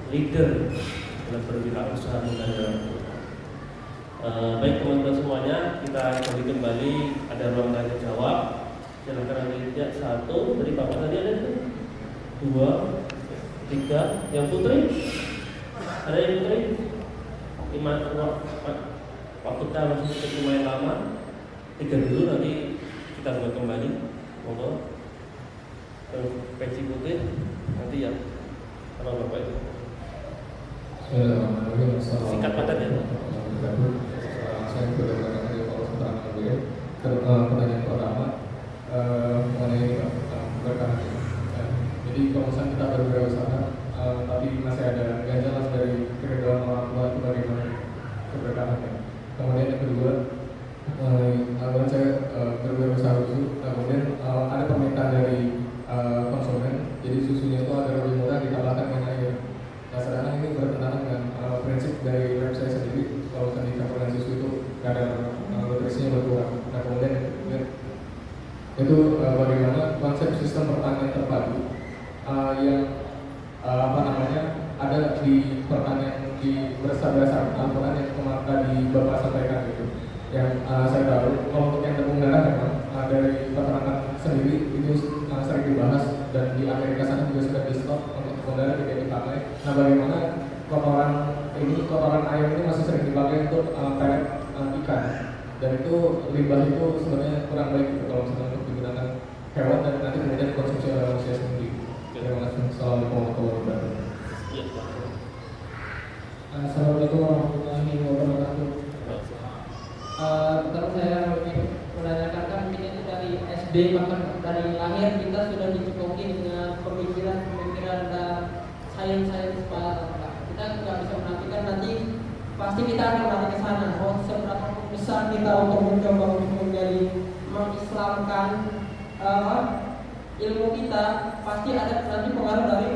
leader dalam berwirausaha muda dalam Al-Quran. Baik teman-teman semuanya, kita kembali ada ruang tanya jawab. Silakan ambil satu dari Bapak tadi ada itu, 2, 3, yang putri ada yang putri 5, waktu kita masih lumayan lama, 3 dulu nanti kita buat kembali. Monggo peci putih nanti ya kalau Bapak itu singkat padat ya. Saya berdasarkan dari Pak Ustaz pertanyaan pertama mengenai berkah. Jadi kalau misalnya kita berwirausaha tapi masih ada nggak jelas dari keridhaan orang tua itu bagaimana keberkahannya. Kemudian yang kedua, awalnya saya berwirausaha susu, kemudian ada permintaan dari konsumen, jadi susunya itu agar lebih murah ditambahkan dengan air. Nah, sedangkan ini bertentangan dengan prinsip dari web saya sendiri, kalau misalnya dicampurkan susu itu kadar nutrisinya berkurang. Nah, kemudian itu bagaimana konsep sistem pertanian terpadu yang ada di pertanian di berdasarkan Al-Quran yang kemarin tadi Bapak sampaikan itu. Yang saya tahu kalau untuk yang tepung darah memang dari peternakan sendiri itu sering dibahas, dan di Amerika sana juga sudah di stop untuk tepung darah tidak dipakai. Nah, bagaimana kotoran ayam ini masih sering dipakai untuk pelet ikan, dan itu limbah itu sebenarnya kurang baik gitu, kalau misalnya untuk digunakan hewan dan nanti kemudian dikonsumsi oleh manusia sendiri. Terima kasih. Assalamualaikum warahmatullahi wabarakatuh. Assalamualaikum warahmatullahi wabarakatuh. Pertama saya ingin menanyakan, kan kita itu dari SD bahkan dari lahir kita sudah dicekoki dengan pemikiran dan sains kita nggak bisa menafikan nanti pasti kita akan lari ke sana. Seberapa besar kita untuk mencoba untuk menjadi mengislamkan ilmu kita, pasti ada nanti pengaruh dari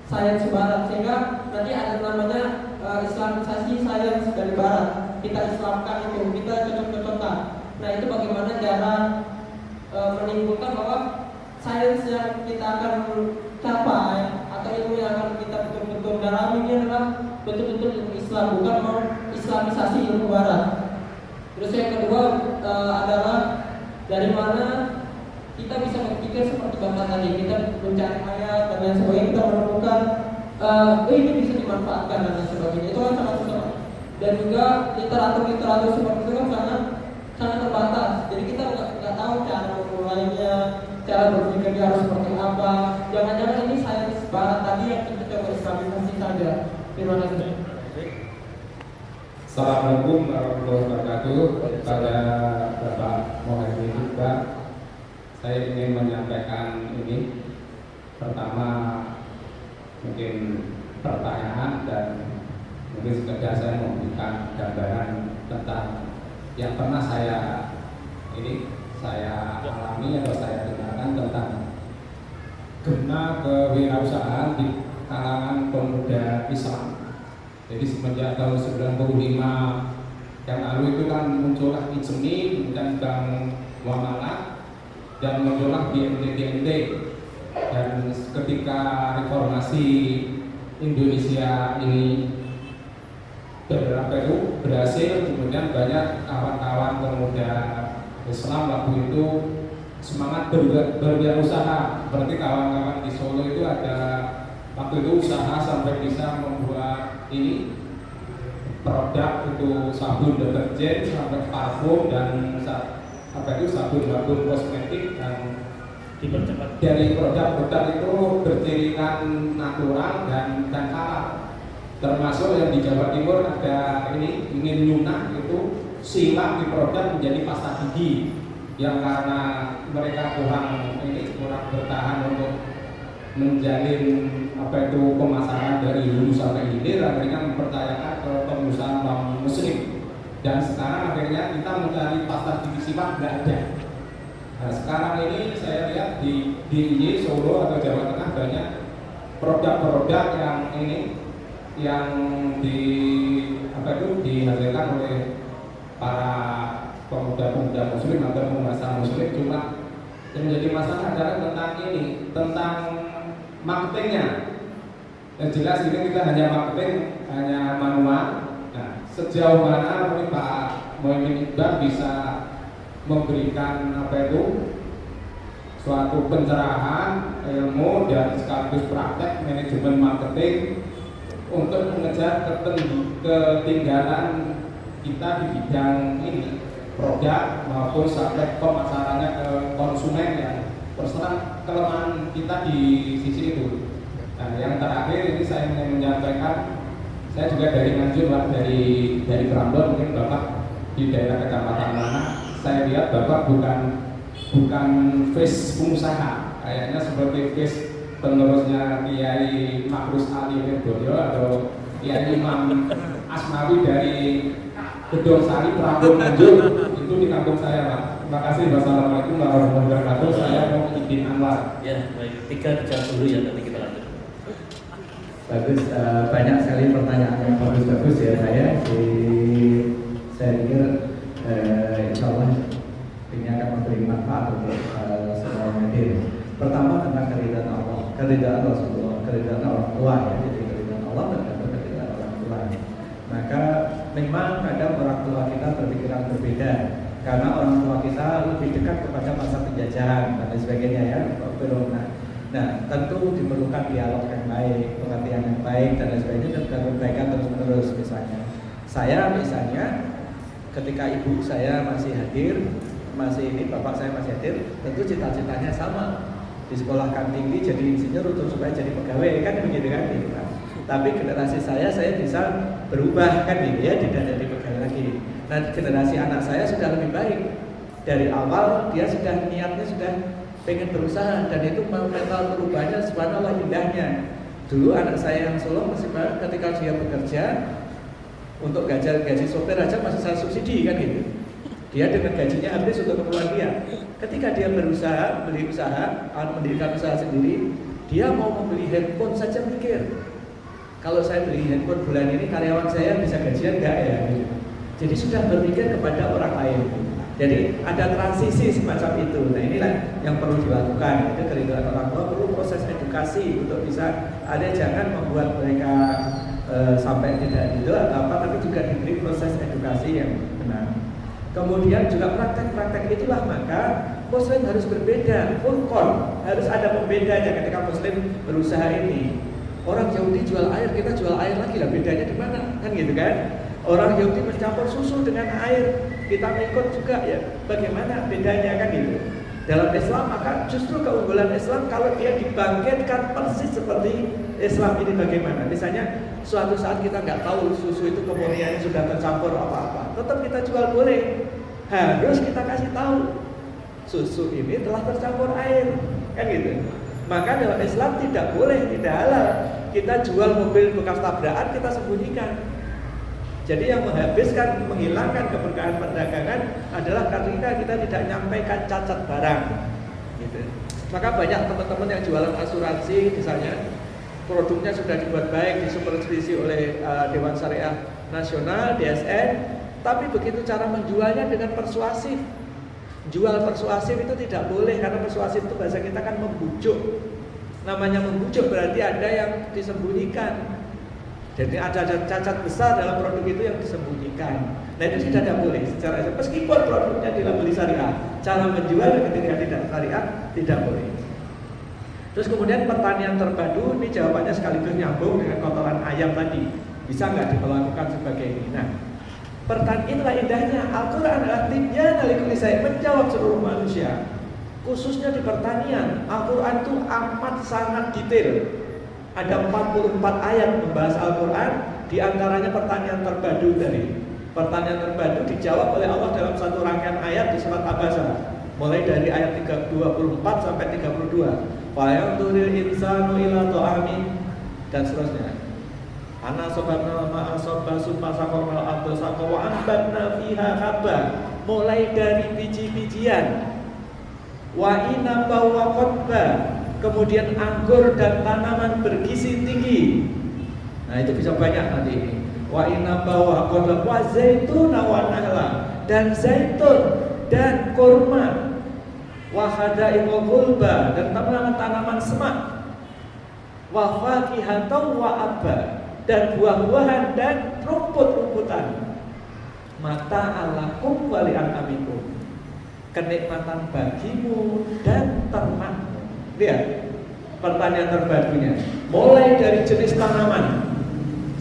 sains barat, sehingga nanti ada namanya islamisasi sains dari barat. Kita islamkan itu, kita cocok-cocokkan. Nah, itu bagaimana cara menimbulkan bahwa sains yang kita akan capai atau ilmu yang akan kita betul-betul dalami ini adalah betul-betul ilmu Islam, bukan mau islamisasi ilmu barat. Terus yang kedua adalah dari mana kita bisa berpikir seperti Bapak tadi, kita mencari ayat dan lain sebagainya, kita menemukan ini bisa dimanfaatkan dan lain sebagainya. Itu kan sangat susah. Dan juga literatur seperti itu kan sangat terbatas. Jadi kita nggak tahu cara memulainya, cara berpikirnya harus seperti apa. Jangan-jangan ini sains barat tadi yang kita coba islamisasi saja. Terima kasih. Assalamualaikum warahmatullahi wabarakatuh. Pada Bapak Muhammad juga, saya ingin menyampaikan ini. Pertama, mungkin pertanyaan dan mungkin sekedar saya memberikan gambaran tentang yang pernah saya alami atau saya dengarkan tentang gema kewirausahaan di kalangan pemuda Islam. Jadi semenjak tahun 95 yang lalu itu kan muncullah Ijmi, kemudian Bang Muamalah, dan muncullah BNT. Dan ketika reformasi Indonesia ini berhasil, kemudian banyak kawan-kawan pemuda Islam waktu itu semangat berwirausaha. Berarti kawan-kawan di Solo itu ada waktu itu usaha sampai bisa membuat ini produk itu sabun deterjen sampai parfum dan sabun kosmetik, dan dari produk-produk itu bercirikan natural dan halal. Termasuk yang di Jawa Timur ada ini ingin nyunah itu silap di produk menjadi pasta gigi, yang karena mereka kurang bertahan untuk menjalin pemasaran dari hulu sampai hilir, akhirnya mempercayakan ke pengusaha non muslim, dan sekarang akhirnya kita mencari pasta gigi silap nggak ada. Nah, sekarang ini saya lihat di DIY Solo atau Jawa Tengah banyak produk-produk yang dihasilkan oleh para pemuda-pemuda muslim atau pengusaha muslim. Cuma yang menjadi masalah adalah tentang marketingnya. Yang jelas ini kita hanya marketing, hanya manual. Nah, sejauh mana mungkin Pak Muhyiddin Iqbal bisa memberikan suatu pencerahan ilmu dan sekaligus praktek manajemen marketing untuk mengejar ketinggalan kita di bidang ini, produk maupun sampai pemasarannya ke konsumen yang terserah kelemahan kita di sisi itu. Nah, yang terakhir ini saya ingin menyampaikan, saya juga dari Nganjuk, Pak, dari Prambon, mungkin Bapak di daerah kecamatan mana, saya lihat Bapak bukan face pengusaha, kayaknya seperti face penerusnya Kiai Makrus Ali Wirboyo atau Kiai Imam Asmawi dari Gedong Sari Prambon Nganjuk, itu di kampung saya, Pak. Terima kasih. Wassalamualaikum warahmatullahi wabarakatuh. Saya Muhyiddin Anwar. Ya, baik. 3 jam dulu ya, nanti kita lanjut. Bagus, banyak sekali pertanyaan yang bagus-bagus ya. Saya pikir insya Allah ini akan memberi manfaat untuk semua hadir. Pertama tentang keridhaan Allah, keridhaan Rasulullah, keridhaan orang tua ya. Jadi keridhaan Allah tergantung keridhaan orang tua. Maka memang kadang orang tua kita berpikiran berbeda, karena orang tua kita lebih dekat kepada masa penjajahan dan sebagainya ya. Nah, tentu diperlukan dialog yang baik, pengertian yang baik dan sebagainya, dan perbaikan terus-menerus. Misalnya ketika ibu saya masih hadir, bapak saya masih hadir, tentu cita-citanya sama, disekolahkan tinggi jadi insinyur untuk supaya jadi pegawai, kan begitu kan? Gitu, kan? Tapi generasi saya bisa berubah kan gitu ya, tidak jadi pegawai lagi. Nah, generasi anak saya sudah lebih baik. Dari awal dia sudah niatnya sudah pengen berusaha, dan itu mental perubahannya subhanallah indahnya. Dulu anak saya yang Solo masih ketika dia bekerja untuk gaji sopir aja masih saya subsidi kan gitu. Dia dengan gajinya habis untuk keperluan dia. Ketika dia berusaha, mendirikan usaha sendiri, dia mau membeli handphone saja mikir, kalau saya beli handphone bulan ini karyawan saya bisa gajian enggak ya gitu. Jadi sudah berpikir kepada orang lain. Jadi ada transisi semacam itu. Nah, inilah yang perlu dilakukan. Itu keridhaan orang tua, perlu proses edukasi untuk bisa jangan membuat mereka sampai tidak gitu atau apa, tapi juga diberi proses edukasi yang benar. Kemudian juga praktek-praktek itulah maka Muslim harus berbeda, furqan, harus ada pembedanya ketika Muslim berusaha ini. Orang Yahudi jual air, kita jual air lagi lah, bedanya di mana? Kan gitu kan? Orang Yahudi mencampur susu dengan air, kita ikut juga ya. Bagaimana bedanya kan gitu? Dalam Islam maka justru keunggulan Islam kalau dia dibangkitkan persis seperti Islam ini bagaimana? Misalnya suatu saat kita nggak tahu susu itu kemurniannya sudah tercampur apa-apa, tetap kita jual boleh. Harus kita kasih tahu susu ini telah tercampur air, kan gitu. Maka dalam Islam tidak boleh, tidak halal kita jual mobil bekas tabrakan kita sembunyikan. Jadi yang menghabiskan, menghilangkan keberkahan perdagangan adalah ketika kita tidak menyampaikan cacat barang, gitu. Maka banyak teman-teman yang jualan asuransi, misalnya produknya sudah dibuat baik, disupervisi oleh Dewan Syariah Nasional (DSN), tapi begitu cara menjualnya dengan persuasif. Jual persuasif itu tidak boleh, karena persuasif itu bahasa kita kan membujuk. Namanya membujuk berarti ada yang disembunyikan. Jadi ada cacat besar dalam produk itu yang disembunyikan. Nah, itu tidak boleh secara meskipun produknya dilabeli syariah, cara menjual ketika tidak syariah tidak boleh. Terus kemudian pertanian terpadu, ini jawabannya sekaligus nyambung dengan kotoran ayam tadi. Bisa nggak diperlakukan sebagai ini? Nah, itulah indahnya Al-Quran adalah tibyan likulli syai', menjawab seluruh manusia. Khususnya di pertanian, Al-Quran itu amat sangat detail. Ada 44 ayat membahas Al-Quran, diantaranya pertanyaan terpadu tadi. Pertanyaan terpadu dijawab oleh Allah dalam satu rangkaian ayat di surat Abasa, mulai dari ayat 24 sampai 32. Fayanzuril insanu ila ta'ami, dan seterusnya. Ana sababna ma'a sabba summa saqarnal arda saqqa wa anbatna fiha habba, mulai dari biji-bijian. Wa inaba wa qadba, kemudian anggur dan tanaman bergizi tinggi. Nah, itu bisa banyak nanti ini. Wa inaba wa qadba wa zaituna wa nahla, dan zaitun dan kurma. Wa hadaiqul ghulba, dan tanaman-tanaman semak. wa fakihatan wa abba, dan buah-buahan dan rumput-rumputan. Mata alakum wa li'anamikum, kenikmatan bagimu dan ternakmu. Lihat pertanyaan terbarunya, mulai dari jenis tanaman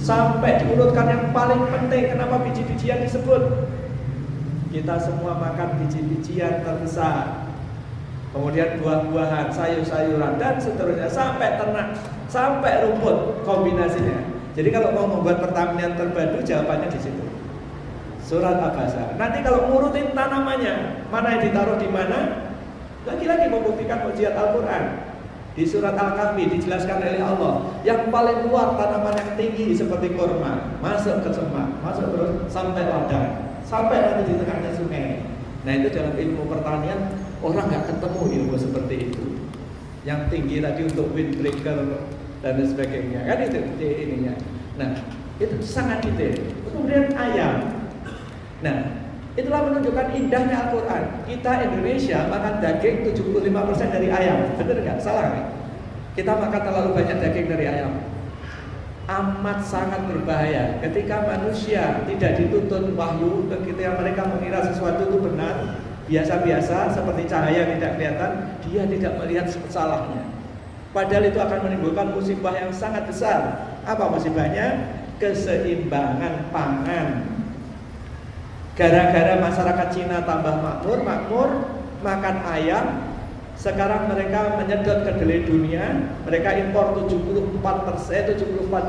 sampai diurutkan yang paling penting. Kenapa biji-bijian disebut? Kita semua makan biji-bijian terbesar, kemudian buah-buahan, sayur-sayuran, dan seterusnya sampai ternak, sampai rumput, kombinasinya. Jadi kalau mau membuat pertanian terpadu, jawabannya di situ. Surat Abasa. Nanti kalau ngurutin tanamannya, mana yang ditaruh di mana, lagi-lagi membuktikan mukjizat Al-Quran. Di surat Al-Kahfi dijelaskan oleh Allah, yang paling luar tanaman yang tinggi seperti kurma, masuk ke semak, masuk terus sampai ladang, sampai nanti di tengahnya sungai. Nah itu dalam ilmu pertanian orang nggak ketemu ilmu seperti itu. Yang tinggi tadi untuk windbreaker dan sebagainya, kan itu ininya. Nah itu sangat detail. Kemudian ayam. Nah itulah menunjukkan indahnya Al-Quran. Kita Indonesia makan daging 75% dari ayam. Benar nggak? Salah nggak? Kita makan terlalu banyak daging dari ayam. Amat sangat berbahaya ketika manusia tidak dituntun wahyu, ketika mereka mengira sesuatu itu benar, biasa-biasa seperti cahaya tidak kelihatan, dia tidak melihat salahnya. Padahal itu akan menimbulkan musibah yang sangat besar. Apa musibahnya? Keseimbangan pangan. Gara-gara masyarakat Cina tambah makmur, makan ayam, sekarang mereka menyedot kedelai dunia. Mereka impor 74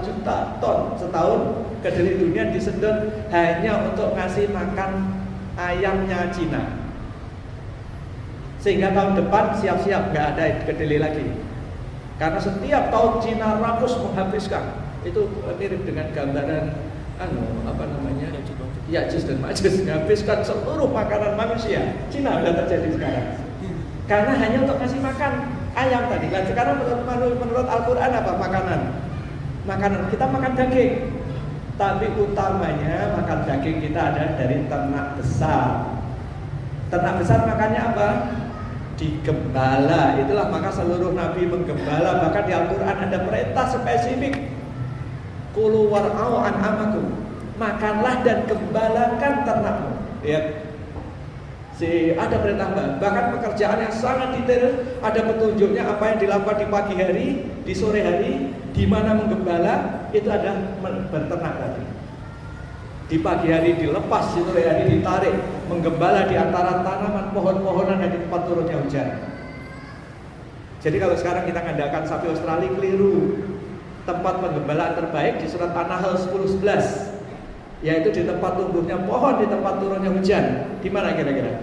juta ton setahun kedelai dunia disedot hanya untuk ngasih makan ayamnya Cina. Sehingga tahun depan siap-siap nggak ada kedelai lagi. Karena setiap tahun Cina rakus menghabiskan. Itu mirip dengan gambaran Ya'juj dan Ma'juj, menghabiskan seluruh makanan manusia. Cina sudah terjadi sekarang. Karena hanya untuk ngasih makan ayam tadi. Dan sekarang menurut Al-Quran apa makanan kita makan daging. Tapi utamanya makan daging kita ada dari ternak besar. Ternak besar makannya apa? Digembala. Itulah maka seluruh nabi menggembala. Bahkan di Al-Quran ada perintah spesifik, Kulu war'au an'amakum, makanlah dan gembalakan ternakmu. Lihat, ada perintah, bahkan pekerjaan yang sangat detail. Ada petunjuknya apa yang dilakukan di pagi hari, di sore hari, di mana menggembala, itu adalah berternak tadi. Di pagi hari dilepas, di sore hari ditarik, menggembala di antara tanaman pohon-pohonan dan di tempat turunnya hujan. Jadi kalau sekarang kita mengandalkan sapi Australia, keliru. Tempat penggembalaan terbaik di surat An-Nahl 10:11, yaitu di tempat tumbuhnya pohon, di tempat turunnya hujan. Di mana kira-kira?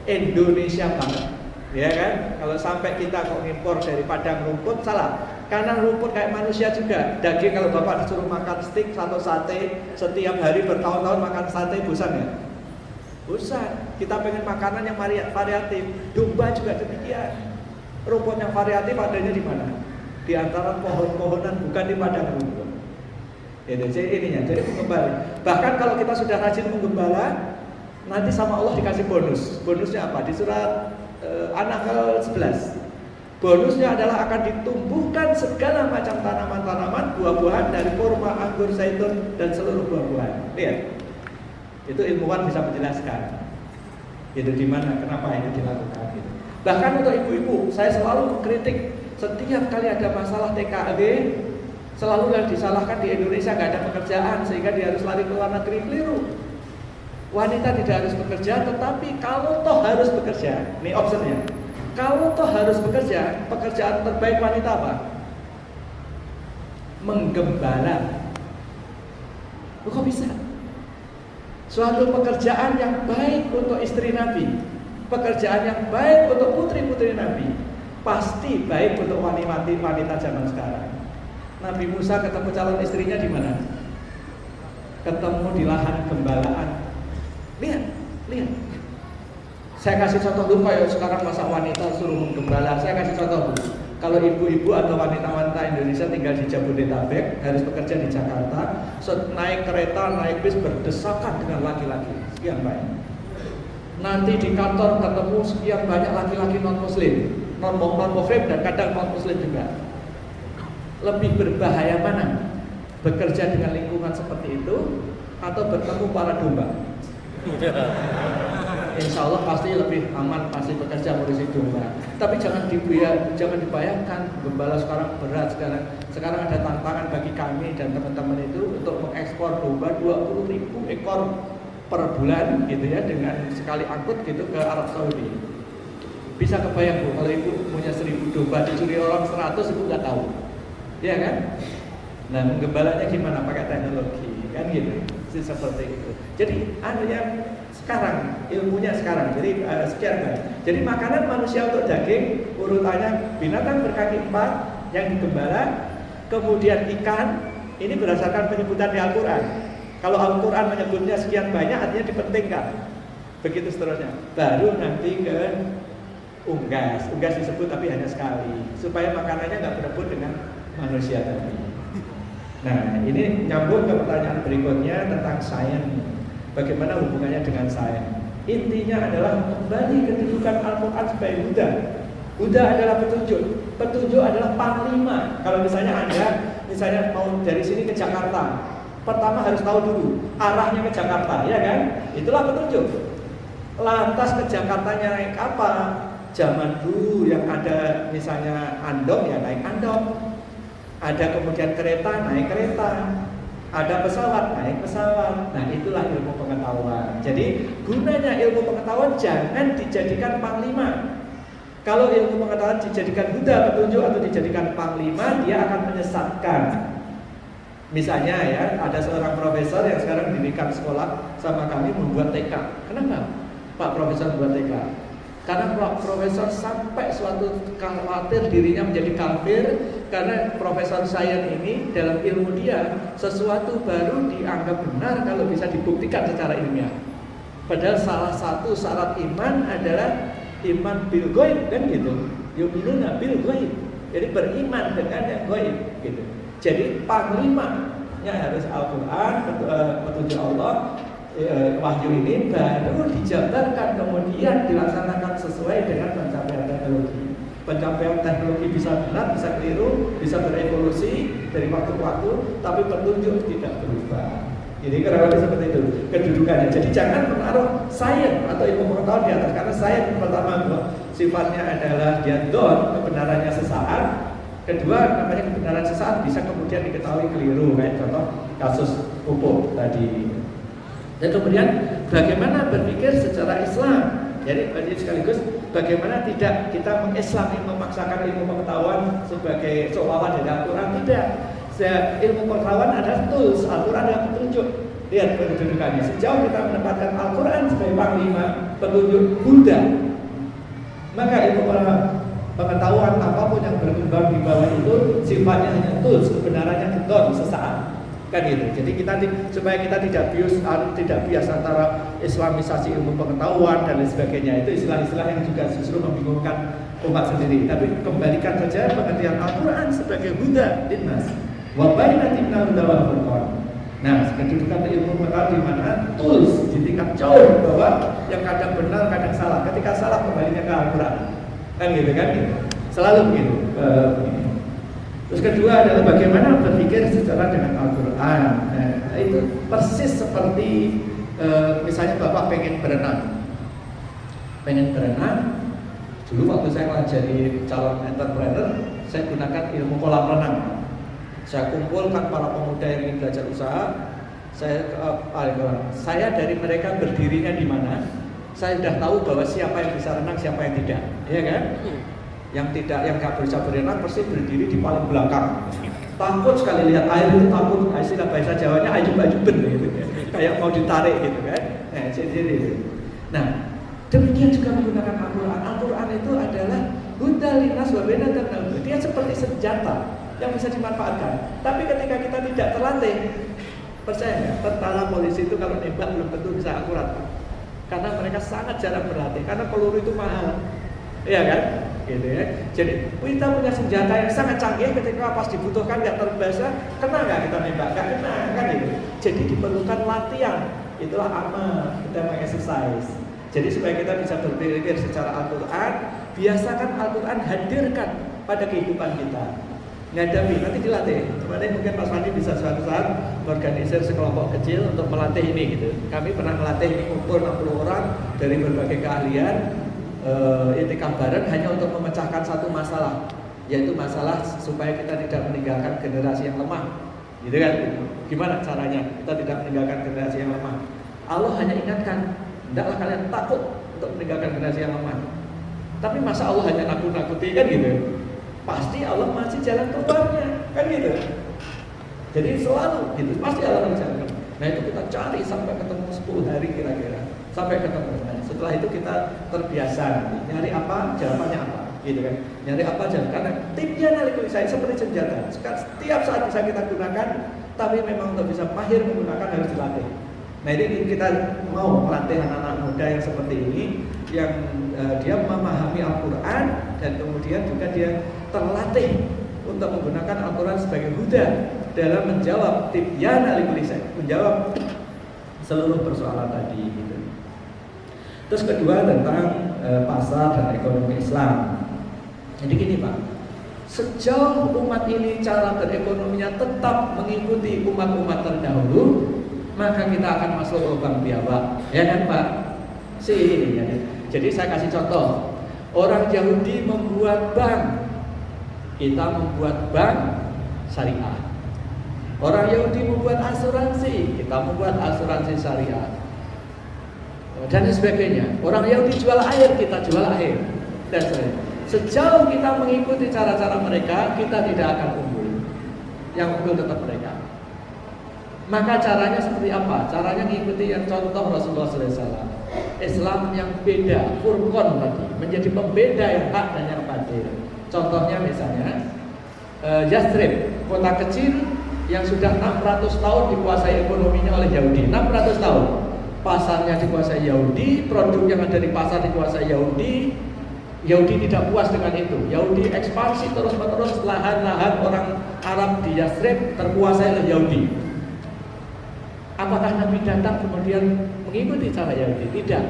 Indonesia banget, ya kan? Kalau sampai kita kok impor dari padang rumput, salah. Karena rumput kayak manusia juga. Daging, kalau bapak disuruh makan steak atau sate setiap hari bertahun-tahun makan sate, bosan ya? Bosan. Kita pengen makanan yang variatif. Domba juga demikian. Rumput yang variatif adanya di mana? Di antara pohon-pohonan, bukan di padang rumput. Jadi menggembala. Bahkan kalau kita sudah rajin menggembala, nanti sama Allah dikasih bonus. Bonusnya apa? Di surat An-Nahl 11. Bonusnya adalah akan ditumbuhkan segala macam tanaman-tanaman, buah-buahan dari kurma, anggur, zaitun, dan seluruh buah-buahan. Lihat, itu ilmuwan bisa menjelaskan. Itu di mana, kenapa itu dilakukan. Gitu. Bahkan untuk ibu-ibu, saya selalu kritik. Setiap kali ada masalah TKW, selalu yang disalahkan di Indonesia nggak ada pekerjaan sehingga dia harus lari ke luar negeri. Keliru. Wanita tidak harus bekerja, tetapi kalau toh harus bekerja, ini optionnya. Kalau toh harus bekerja, pekerjaan terbaik wanita apa? Menggembala. Kok bisa? Suatu pekerjaan yang baik untuk istri Nabi, pekerjaan yang baik untuk putri-putri Nabi, pasti baik untuk wanita zaman sekarang. Nabi Musa ketemu calon istrinya di mana? Ketemu di lahan gembalaan. Lihat. Saya kasih contoh dulu, kayak sekarang masa wanita suruh menggembala. Saya kasih contoh dulu. Kalau ibu-ibu atau wanita-wanita Indonesia tinggal di Jabodetabek, harus bekerja di Jakarta, naik kereta, naik bis berdesakan dengan laki-laki. Sekian banyak. Nanti di kantor ketemu sekian banyak laki-laki non-muslim, non-muslim dan kadang non-muslim juga. Lebih berbahaya mana? Bekerja dengan lingkungan seperti itu atau bertemu para domba? Insya Allah pasti lebih aman, pasti bekerja ngurusi domba. Tapi jangan dibayangkan gembala sekarang berat sekarang ada tantangan bagi kami dan teman-teman itu untuk mengekspor domba 20.000 ekor per bulan gitu ya, dengan sekali angkut gitu ke Arab Saudi. Bisa kebayang Bu, kalau ibu punya 1.000 domba dicuri orang 100 ibu nggak tahu, ya kan? Nah, menggembalanya gimana? Pakai teknologi kan gitu, seperti itu. Jadi sekarang, ilmunya sekarang. Jadi sekian kan. Jadi makanan manusia untuk daging urutannya binatang berkaki 4 yang digembala, kemudian ikan. Ini berdasarkan penyebutan di Al-Quran. Kalau Al-Quran menyebutnya sekian banyak, artinya dipentingkan. Begitu seterusnya. Baru nanti ke unggas. Unggas disebut tapi hanya sekali, supaya makanannya nggak berebut dengan manusia tadi. Nah, ini nyambung ke pertanyaan berikutnya tentang sains. Bagaimana hubungannya dengan sains? Intinya adalah kembali kedudukan Al-Quran sebagai huda. Huda adalah petunjuk. Petunjuk adalah panglima. Kalau misalnya Anda mau dari sini ke Jakarta, pertama harus tahu dulu arahnya ke Jakarta, ya kan? Itulah petunjuk. Lantas ke Jakartanya naik apa? Zaman dulu yang ada misalnya andong, ya naik andong. Ada kemudian kereta, naik kereta. Ada pesawat, naik pesawat. Nah, itulah ilmu pengetahuan. Jadi gunanya ilmu pengetahuan jangan dijadikan panglima. Kalau ilmu pengetahuan dijadikan huda, petunjuk, atau dijadikan panglima, dia akan menyesatkan. Misalnya ya, ada seorang profesor yang sekarang didirikan sekolah sama kami membuat TK. Kenapa Pak Profesor membuat TK? Karena profesor sampai suatu khawatir dirinya menjadi kafir, karena profesor sains ini dalam ilmu dia sesuatu baru dianggap benar kalau bisa dibuktikan secara ilmiah. Padahal salah satu syarat iman adalah iman bil ghaib, kan gitu. Yu'minuna bil ghaib. Jadi beriman dengan yang ghaib gitu. Jadi panglimanya harus Al-Quran, petunjuk Allah, wahyu ini baru dijabarkan, kemudian dilaksanakan sesuai dengan pencapaian teknologi. Pencapaian teknologi bisa benar, bisa keliru, bisa berevolusi dari waktu ke waktu, tapi petunjuk tidak berubah. Jadi kurang lebih seperti itu kedudukannya. Jadi jangan menaruh sains atau ilmu pengetahuan di atas, karena sains pertama sifatnya adalah dia don, kebenarannya sesaat. Kedua, namanya kebenaran sesaat bisa kemudian diketahui keliru, kayak contoh kasus pupuk tadi. Dan kemudian bagaimana berpikir secara Islam. Jadi sekaligus bagaimana tidak kita mengislami, memaksakan ilmu pengetahuan sebagai seolah-olah dari Al-Quran. Tidak. Ilmu pengetahuan adalah tools, Al-Quran adalah petunjuk. Lihat kedudukannya. Sejauh kita menempatkan Al-Quran sebagai panglima, petunjuk Buddha, maka ilmu pengetahuan apapun yang berkembang di bawah itu sifatnya hanya tools, kebenarannya gedor sesaat. Kan gitu. Jadi supaya kita tidak bias antara Islamisasi ilmu pengetahuan dan lain sebagainya. Itu istilah-istilah yang juga justru membingungkan umat sendiri. Tapi kembalikan saja pengertian Al-Quran sebagai huda linnas wa bainatina huda wal furqan. Nah, kedudukan ilmu pengetahuan di mana tools di tingkat jauh bahwa yang kadang benar, kadang salah. Ketika salah kembalinya ke Al-Quran. Kan gitu kan? Selalu begitu. Terus kedua adalah bagaimana berpikir secara dengan Al-Quran. Nah, itu persis seperti misalnya Bapak pengen berenang. Dulu waktu saya jadi calon entrepreneur, saya gunakan ilmu kolam renang. Saya kumpulkan para pemuda yang ingin belajar usaha. Saya dari mereka berdirinya di mana, saya sudah tahu bahwa siapa yang bisa renang, siapa yang tidak, ya kan? Yang nggak bisa berenang pasti berdiri di paling belakang. Takut sekali lihat air itu, takut. Istilah bahasa Jawanya ajub-ajuben gitu, kayak mau ditarik gitu kan. Nah, demikian juga menggunakan Al-Quran. Al-Quran itu adalah huda linnas wa bainatina. Dia seperti senjata yang bisa dimanfaatkan. Tapi ketika kita tidak terlatih, percaya nggak? Tentara polisi itu kalau nembak belum tentu bisa akurat, karena mereka sangat jarang berlatih. Karena peluru itu mahal, iya kan? Gitu ya. Jadi kita punya senjata yang sangat canggih, ketika pas dibutuhkan nggak terbiasa, kena nggak kita nembak? Nggak kena, kan gitu. Jadi diperlukan latihan. Itulah amal, kita meng-exercise. Jadi supaya kita bisa berpikir secara Al-Quran, biasakan Al-Quran hadirkan pada kehidupan kita. Ngadapi, nanti dilatih. Kemarin mungkin Mas Fandi bisa suatu saat organisir sekelompok kecil untuk melatih ini gitu. Kami pernah melatih ini kumpul 60 orang dari berbagai keahlian itikaf bareng hanya untuk memecahkan satu masalah, yaitu masalah supaya kita tidak meninggalkan generasi yang lemah. Gitu kan? Gimana caranya kita tidak meninggalkan generasi yang lemah? Allah hanya ingatkan, hendaklah kalian takut untuk meninggalkan generasi yang lemah. Tapi masa Allah hanya nakut-nakuti kan gitu? Pasti Allah masih jalan keluarnya, kan gitu. Jadi selalu gitu, pasti Allah menjalankan. Nah itu kita cari sampai ketemu 10 hari kira-kira, sampai ketemu. Nah, setelah itu kita terbiasa nyari apa, jawabannya apa, gitu kan? Nyari apa jawaban, karena tipnya nalikul saya seperti senjata. Setiap saat bisa kita gunakan, tapi memang untuk bisa mahir menggunakan harus dilatih. Nah ini kita mau melatih anak-anak muda yang seperti ini, yang dia memahami Al-Quran dan kemudian juga dia terlatih untuk menggunakan Al-Quran sebagai huda dalam menjawab tibyan al-lisan, menjawab seluruh persoalan tadi gitu. Terus kedua tentang pasar dan ekonomi Islam. Jadi gini Pak, sejauh umat ini cara berekonominya tetap mengikuti umat-umat terdahulu, maka kita akan masuk lubang biawak, ya kan Pak? Sini ya. Jadi saya kasih contoh, orang Yahudi membuat bank, kita membuat bank syariah. Orang Yahudi membuat asuransi, kita membuat asuransi syariah, dan sebagainya. Orang Yahudi jual air, kita jual air, dan sebagainya. Sejauh kita mengikuti cara-cara mereka, kita tidak akan unggul. Yang unggul tetap mereka. Maka caranya seperti apa? Caranya mengikuti yang contoh Rasulullah SAW. Islam yang beda, furqan tadi, menjadi pembeda yang hak dan yang batil. Contohnya misalnya Yathrib, kota kecil yang sudah 600 tahun dikuasai ekonominya oleh Yahudi. 600 tahun. Pasarnya dikuasai Yahudi, produk yang ada di pasar dikuasai Yahudi. Yahudi tidak puas dengan itu. Yahudi ekspansi terus-menerus, lahan-lahan orang Arab di Yathrib terkuasai oleh Yahudi. Apakah Nabi datang kemudian mengikuti cara Yahudi? Tidak.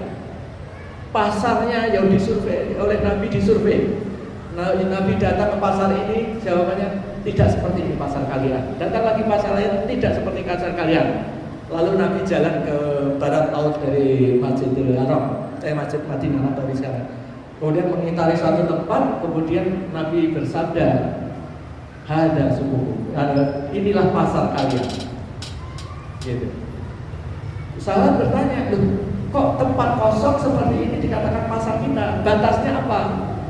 Pasarnya Yahudi survei, oleh Nabi disurvei. Nabi datang ke pasar ini, jawabannya tidak seperti di pasar kalian. Datang lagi pasar lain, tidak seperti pasar kalian. Lalu Nabi jalan ke barat laut dari Masjidil Haram, Masjid Madinah Nabawi sekarang. Kemudian mengitari suatu tempat, kemudian Nabi bersabda, "Hada subuh, inilah pasar kalian." Gitu. Sahabat bertanya, kok tempat kosong seperti ini dikatakan pasar kita? Batasnya apa?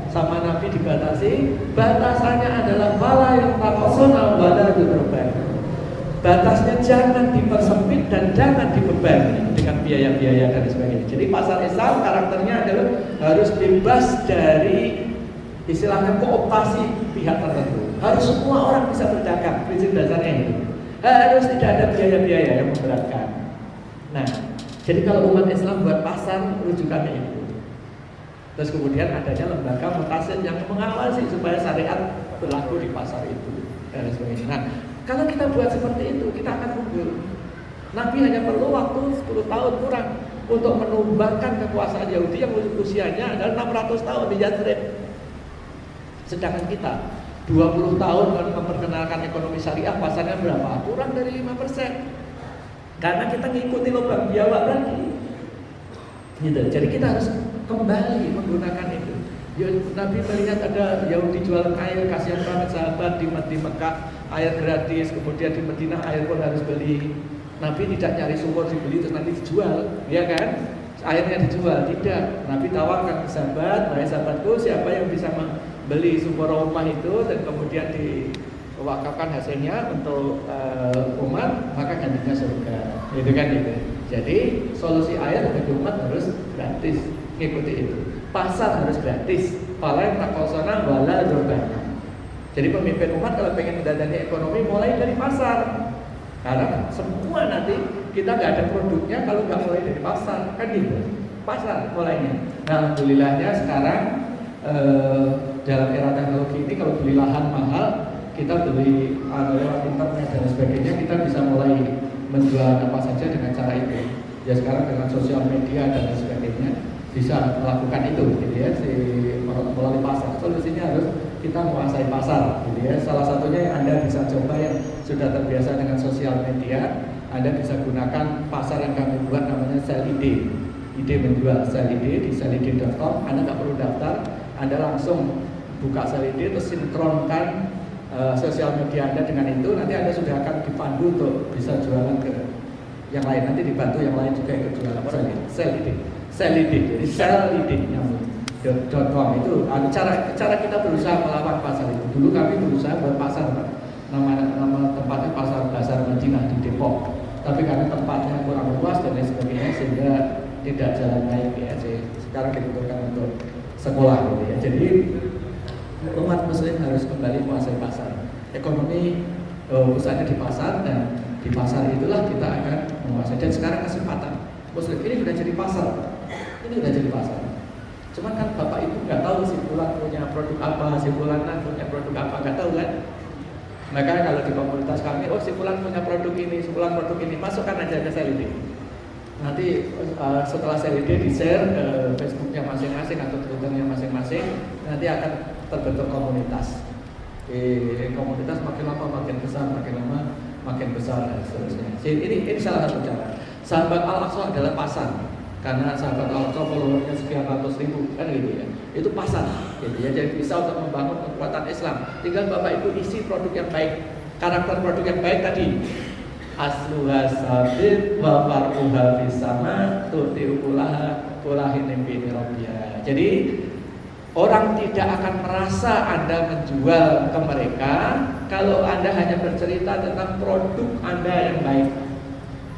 Sama Nabi dibatasi. Batasannya adalah fala yang takosona wala berbeban. Batasnya jangan dipersempit dan jangan dibebani dengan biaya-biaya dan sebagainya. Jadi pasar Islam karakternya adalah harus bebas dari istilahnya kooptasi pihak tertentu. Harus semua orang bisa berdagang. Prinsip dasarnya itu. Harus tidak ada biaya-biaya yang memberatkan. Nah, jadi kalau umat Islam buat pasar, rujukannya itu. Terus kemudian adanya lembaga mutasid yang mengawasi supaya syariat berlaku di pasar itu dan sebagainya. Nah, kalau kita buat seperti itu, kita akan unggul. Nabi hanya perlu waktu 10 tahun kurang untuk menumbangkan kekuasaan Yahudi yang usianya adalah 600 tahun di Yathrib. Sedangkan kita 20 tahun memperkenalkan ekonomi syariah, pasarnya berapa? Kurang dari 5%. Karena kita ngikuti lubang biawak lagi. Gitu. Jadi kita harus kembali menggunakan itu. Nabi melihat ada Yahudi jualan air, kasihan banget sahabat di Mekah, air gratis, kemudian di Madinah air pun harus beli. Nabi tidak nyari sumur dibeli terus nanti dijual, ya kan? Airnya dijual, tidak. Nabi tawarkan ke sahabat, wahai sahabatku, siapa yang bisa membeli sumur rumah itu dan kemudian diwakafkan hasilnya untuk umat, maka gantinya surga. Itu kan gitu. Jadi solusi air bagi umat harus gratis, ikuti itu. Pasar harus gratis. Fala takosona wala durbana. Jadi pemimpin umat kalau pengen mendadani ekonomi mulai dari pasar. Karena semua nanti kita nggak ada produknya kalau nggak mulai dari pasar, kan gitu. Pasar mulainya. Nah, alhamdulillahnya sekarang dalam era teknologi ini kalau beli lahan mahal, kita beli lewat internet dan sebagainya, kita bisa mulai menjual apa saja dengan cara itu. Ya sekarang dengan sosial media dan sebagainya bisa melakukan itu, gitu ya, melalui pasar. Solusinya harus kita menguasai pasar, gitu ya. Salah satunya yang Anda bisa coba yang sudah terbiasa dengan sosial media, Anda bisa gunakan pasar yang kami buat namanya Sell ID. Ide menjual Sell ID di sellid.com. Anda nggak perlu daftar, Anda langsung buka Sell ID terus sinkronkan sosial media Anda dengan itu, nanti Anda sudah akan dipandu untuk bisa jualan ke yang lain. Nanti dibantu yang lain juga ikut jualan Sellid. Jadi sellid.com itu cara kita berusaha melawan pasar itu. Dulu kami berusaha buat pasar, nama tempatnya Pasar Madinah di Depok. Tapi karena tempatnya kurang luas dan lain sebagainya sehingga tidak jalan baik ya. Sekarang dibutuhkan untuk sekolah gitu ya. Jadi umat muslim harus kembali menguasai pasar. Ekonomi usahanya di pasar, dan di pasar itulah kita akan menguasai. Dan sekarang kesempatan muslim ini sudah jadi pasar. Ini sudah jadi pasar. Cuman kan bapak ibu nggak tahu si fulan punya produk apa, si fulan punya produk apa, nggak tahu kan? Maka kalau di komunitas kami, oh si fulan punya produk ini, si fulan produk ini, masukkan aja ke Sellid. Nanti setelah Sellid di-share ke Facebooknya masing-masing atau Twitternya masing-masing, nanti akan terbentuk komunitas. Komunitas makin lama makin besar, makin lama makin besar dan seterusnya. Ini salah satu cara. Sahabat Al-Aqsa adalah pasar, karena sahabat Al-Aqsa followernya sekian ratus ribu kan gitu ya. Itu pasar, gitu ya. Jadi bisa untuk membangun kekuatan Islam. Tinggal bapak ibu isi produk yang baik, karakter produk yang baik tadi. Asluha sabit wa far'uha fis sama tu'ti ukulaha kulahin bini rabbiha. Jadi orang tidak akan merasa Anda menjual ke mereka kalau Anda hanya bercerita tentang produk Anda yang baik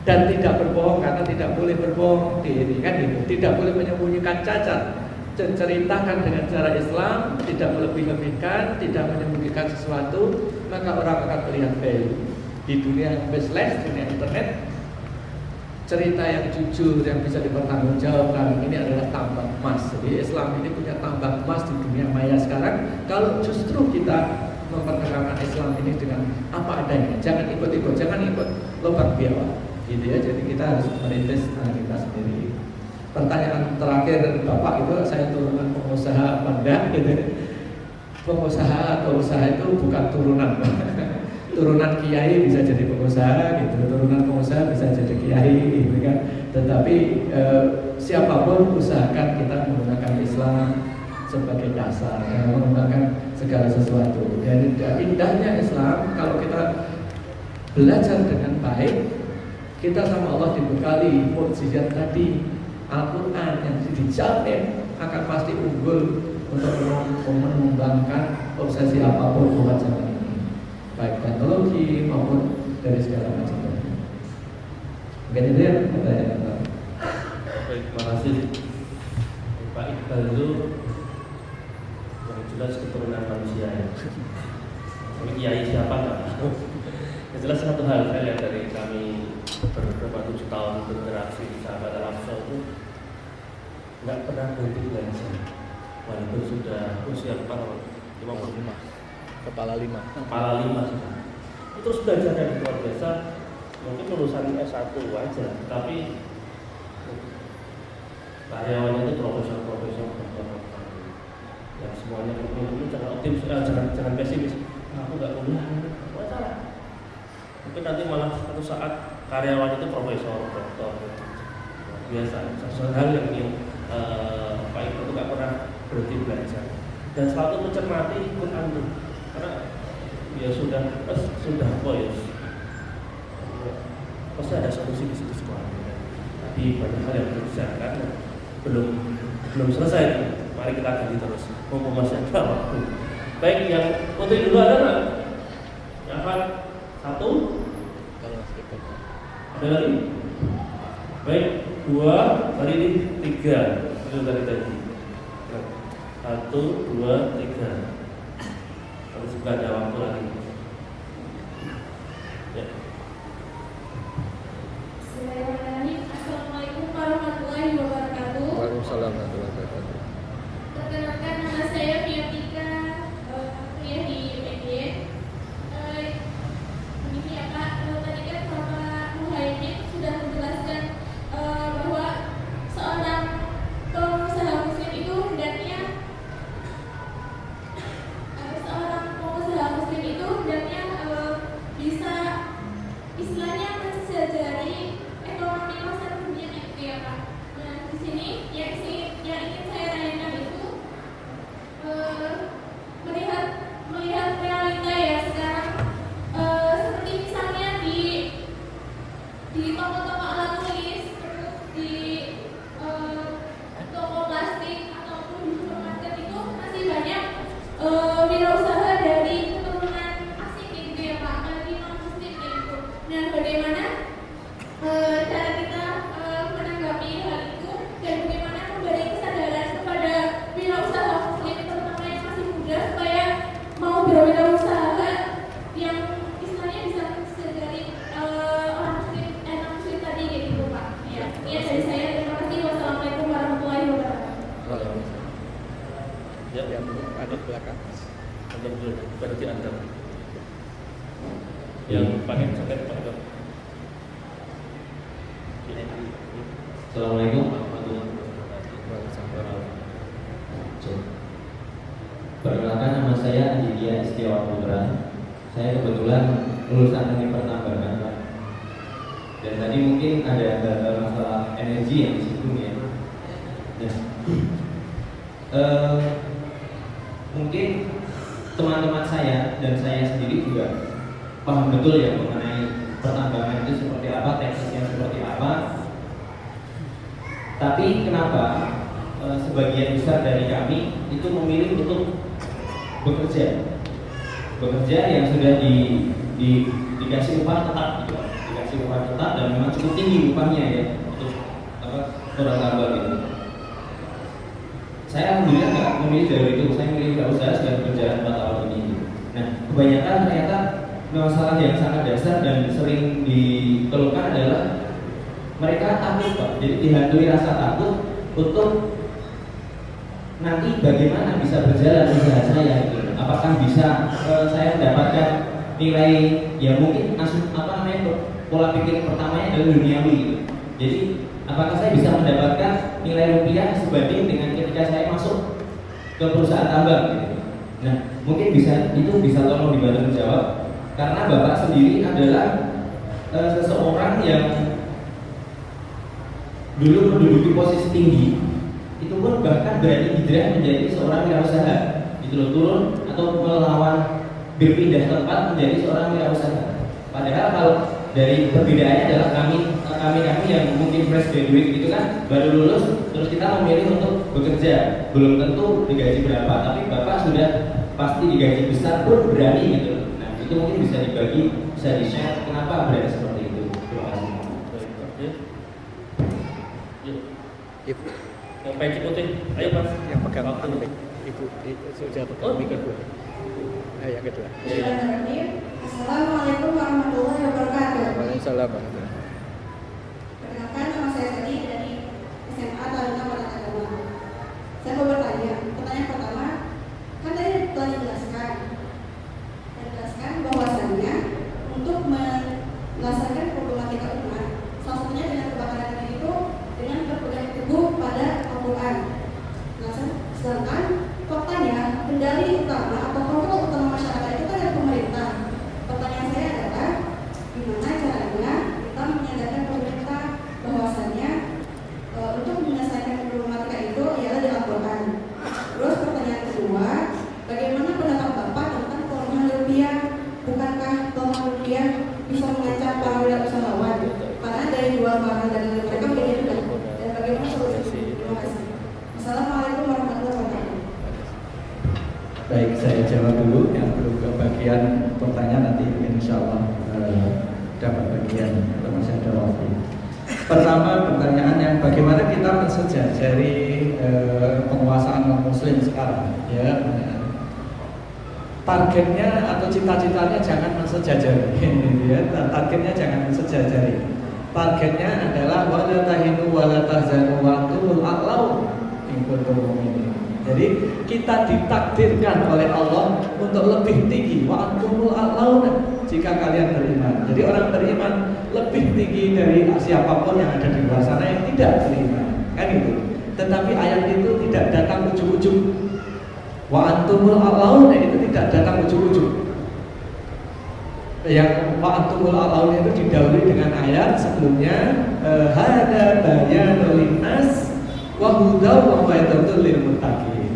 dan tidak berbohong, karena tidak boleh berbohong ini kan gitu. Tidak boleh menyembunyikan cacat. Ceritakan dengan cara Islam, tidak melebih-lebihkan, tidak menyembunyikan sesuatu, maka orang akan melihat value. Di dunia yang baseless, dunia internet, cerita yang jujur, yang bisa dipertanggungjawabkan, ini adalah tambang emas. Jadi Islam ini punya tambang emas di dunia maya sekarang. Kalau justru kita memperkenalkan Islam ini dengan apa adanya, jangan ikut-ikut, jangan ikut lomba biawak, gitu ya. Jadi kita harus merintis kita sendiri. Pertanyaan terakhir Bapak itu, saya turunan pengusaha apa enggak? Gitu. Pengusaha atau usaha itu bukan turunan. Turunan kiai bisa jadi pengusaha gitu, turunan pengusaha bisa jadi kiai gitu kan. Tetapi siapapun usahakan kita menggunakan Islam sebagai dasar, menggunakan segala sesuatu. Dan indahnya Islam kalau kita belajar dengan baik, kita sama Allah dibekali mukjizat tadi, Al-Quran yang dijamin akan pasti unggul untuk mengembangkan obsesi apapun buat zaman ini, baik teknologi maupun dari segala macam. Mungkin itu ya pertanyaan. Baik, terima kasih Pak Iqbal itu yang jelas keturunan manusia ya. Kiai siapa nggak tahu. Yang jelas satu hal saya lihat dari kami beberapa 7 tahun berinteraksi di Sahabat Al-Aqsa itu nggak pernah berhenti belajar, walaupun sudah usia 55 kepala 5 sudah. Terus belajar dari luar biasa. Mungkin lulusan S1 aja, tapi karyawannya itu profesor yang semuanya itu jangan optimis, jangan pesimis. Aku nggak kuliah, masalah. Mungkin nanti malah satu saat karyawan itu profesor, doktor, biasa. Sesuatu hal yang Pak Ibu itu nggak pernah berhenti belajar dan selalu mencermati Quran itu, karena ya sudah apa ya, pasti ada solusi di situ semua. Tapi banyak hal yang dibicarakan belum selesai. Mari kita gali terus. Mumpung masih ada waktu. Baik, yang untuk dulu ada nggak? Yang satu? Ada lagi? Baik, 2, tadi ini 3. Itu tadi. 1, 2, 3. Harus juga ada waktu lagi. Ya. Assalamualaikum warahmatullahi wabarakatuh. Waalaikumsalam warahmatullahi wabarakatuh. Perkenalkan, nama saya Fiatika, kuliah di UNY. Begini ya Pak, tadi kan Bapak Muhaimin sudah menjelaskan bahwa seorang pengusaha muslim itu hendaknya istilahnya mensejajari ekonomi pasar dunia gitu ya Pak. Nah di sini yang ingin saya tanyakan itu melihat realita ya sekarang, seperti misalnya di toko-toko alat tulis, terus di toko plastik ataupun di supermarket itu masih banyak wirausaha dari keturunan asing gitu ya Pak, dari non muslim gitu. Nah bagaimana cara kita menanggapi hal itu dan bagaimana memberi kesadaran kepada wirausaha muslim terutama yang masih muda supaya mau berwirausaha yang istilahnya bisa dari orang muslim non muslim tadi gitu Pak. Ya, dari saya terima kasih. Wassalamualaikum warahmatullahi wabarakatuh. Ya, Yang ada di belakang. ada dulu berarti Anda. Yang pakai jaket Pak. Assalamualaikum warahmatullahi wabarakatuh. Perkenalkan, nama saya Aditya Setiawan Putra. Saya kebetulan lulusan teknik pertambangan, Pak. Dan tadi mungkin ada masalah energi yang disinggung ya. Mungkin teman-teman saya dan saya sendiri juga paham betul ya mengenai pertambangan itu seperti apa, teknisnya seperti apa. Tapi kenapa sebagian besar dari kami itu memilih untuk bekerja yang sudah dikasih upah tetap gitu, dikasih upah tetap dan memang cukup tinggi upahnya ya untuk orang tambang gitu. Saya alhamdulillah nggak memilih jalur itu, saya memilih wirausaha sudah berjalan 4 tahun ini. Nah, kebanyakan ternyata masalah yang sangat dasar dan sering dikeluhkan adalah mereka takut Pak, jadi dihantui rasa takut untuk nanti bagaimana bisa berjalan usaha saya gitu. Apakah bisa saya mendapatkan nilai ya mungkin pola pikir pertamanya adalah duniawi gitu. Jadi apakah saya bisa mendapatkan nilai rupiah sebanding dengan ketika saya masuk ke perusahaan tambang gitu. Nah, mungkin itu bisa tolong dibantu menjawab karena Bapak sendiri adalah seseorang yang dulu menduduki posisi tinggi, itu pun bahkan berani hijrah menjadi seorang wirausaha, itu loh, turun atau melawan berpindah tempat menjadi seorang wirausaha. Padahal kalau dari perbedaannya adalah kami yang mungkin fresh graduate gitu kan, baru lulus terus kita memilih untuk bekerja, belum tentu digaji berapa, tapi Bapak sudah pasti digaji besar pun berani gitu. Nah itu mungkin bisa dibagi, bisa di-share kenapa berani seperti itu. Terima kasih. Ibu Yang peci putih, ayo Mas. yang pegang Waktu. Ibu sudah pegang mic Ibu. Yang kedua. Assalamualaikum warahmatullahi wabarakatuh. Waalaikumsalam. Perkenalkan, nama saya Sadi dari SMA Taruna Barat Agama. Saya mau bertanya. Pertanyaan pertama, kan tadi telah dijelaskan bahwasannya untuk melaksanakan problematika umat, salah satunya dengan kebakaran itu dengan berpegang teguh pada Al-Quran. Sedangkan faktanya kendali utama atau kontrol utama masyarakat itu kan dari pemerintah. Pertanyaan saya adalah gimana caranya kita menyadarkan pemerintah bahwasannya untuk menyelesaikan problematika itu ialah di Al-Quran. Terus pertanyaan kedua, bagaimana pendapat Bapak tentang pelemahan rupiah? Bukankah pelemahan rupiah bisa mengancam para wirausahawan? Karena dari jual barang dan mereka menjadi rendah. Dan bagaimana solusi? Terima kasih. Assalamualaikum warahmatullahi wabarakatuh. Baik, saya jawab dulu yang belum ke bagian pertanyaan, nanti insya Allah dapat bagian kalau masih ada waktu. Pertama, pertanyaan yang bagaimana kita mensejajari penguasaan non-muslim sekarang ya. Targetnya atau cita-citanya jangan mensejajari ya. Targetnya jangan mensejajari. Targetnya adalah wala tahinu wala tahzanu wa antumul a'laun in kuntum mu'minin. Jadi kita ditakdirkan oleh Allah untuk lebih tinggi wa antumul a'laun jika kalian beriman. Jadi orang beriman lebih tinggi dari siapapun yang ada di luar sana yang tidak beriman. Kan itu. Tetapi ayat itu tidak datang ujug-ujug. Wa antumul a'laun itu tidak datang ujug-ujug. Yang wa'antumul a'laun itu didahului dengan ayat sebelumnya hada bayanul linnas wa hudaw wa mau'izatul lil muttaqin.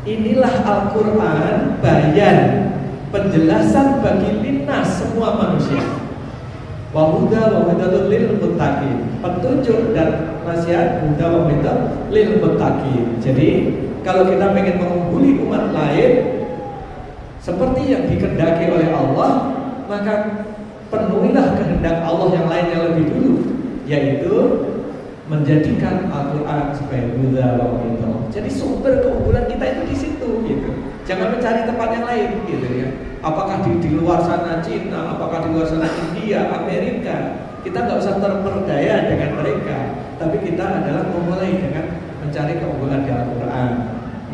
Inilah Al-Qur'an bayan, penjelasan bagi linnas semua manusia. Wa hudaw wa mau'izatul lil muttaqin, petunjuk dan nasihat hudaw wa mau'izatul lil muttaqin. Jadi kalau kita ingin mengungguli umat lain seperti yang dikehendaki oleh Allah, maka penuhilah kehendak Allah yang lain yang lebih dulu, yaitu menjadikan Al-Quran sebagai huda wa mau'izah. Jadi sumber keunggulan kita itu di situ, gitu. Jangan mencari tempat yang lain, gitu ya. Apakah di luar sana Cina, apakah di luar sana India, Amerika, kita nggak usah terperdaya dengan mereka, tapi kita adalah memulai dengan mencari keunggulan di Al-Quran.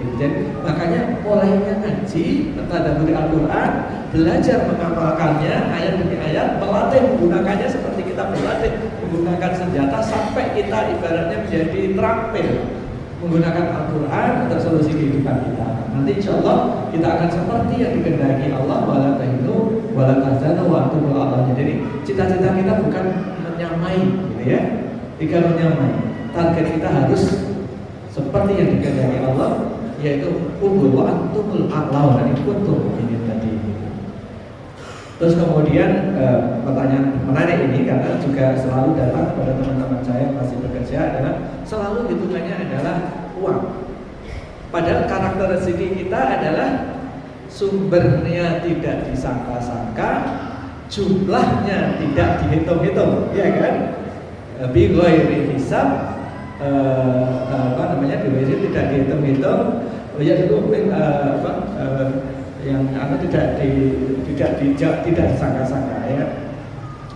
Jadi makanya mulainya ngaji, mentadabburi Al-Quran, belajar mengamalkannya ayat demi ayat, melatih menggunakannya seperti kita berlatih menggunakan senjata sampai kita ibaratnya menjadi terampil menggunakan Al-Quran untuk solusi kehidupan kita. Nanti insya Allah kita akan seperti yang dikehendaki Allah, wala tahinu wala tahzanu wa antumul a'laun. Jadi cita-cita kita bukan menyamai, gitu ya. Tidak menyamai. Target kita harus seperti yang dikehendaki Allah, yaitu unggul wa antumul a'laun, dan kuntum ini tadi. Terus kemudian pertanyaan menarik ini karena juga selalu datang kepada teman-teman saya yang masih bekerja adalah selalu hitungannya adalah uang. Padahal karakter rezeki kita adalah sumbernya tidak disangka-sangka, jumlahnya tidak dihitung-hitung, ya kan? Bi ghairi hisab, biwiri tidak dihitung-hitung, ya itu yang tidak disangka-sangka, ya.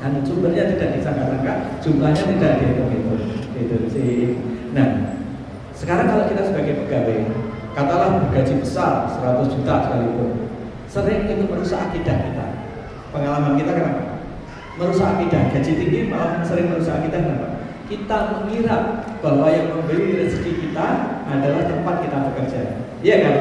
Dan sumbernya tidak disangka-sangka, jumlahnya tidak dihitung-hitung, itu sih. Nah, sekarang kalau kita sebagai pegawai, katalah bergaji besar 100 juta sekalipun, sering itu merusak akidah kita. Pengalaman kita kenapa? Merusak akidah. Gaji tinggi malah sering merusak akidah. Kenapa? Kita mengira bahwa yang memberi rezeki kita adalah tempat kita bekerja. Iya kan?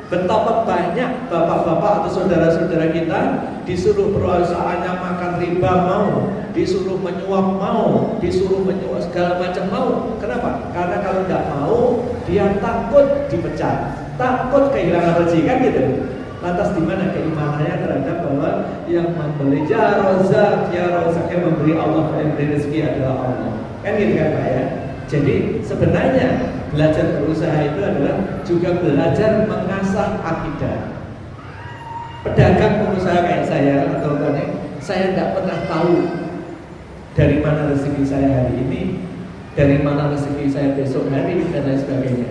Betapa banyak bapak-bapak atau saudara-saudara kita disuruh perusahaannya makan riba mau, disuruh menyuap mau, disuruh menyuap segala macam mau. Kenapa? Karena kalau tidak mau, dia takut dipecat, takut kehilangan rezeki, kan gitu. Lantas di mana keimanannya terhadap bahwa yang membeli ya rozak yang memberi Allah, yang memberi rezeki adalah Allah. Kan gitu kan Pak ya? Jadi sebenarnya belajar berusaha itu adalah juga belajar mengasah akidah. Pedagang pengusaha kayak saya atau saya tidak pernah tahu dari mana rezeki saya hari ini, dari mana rezeki saya besok hari, dan lain sebagainya.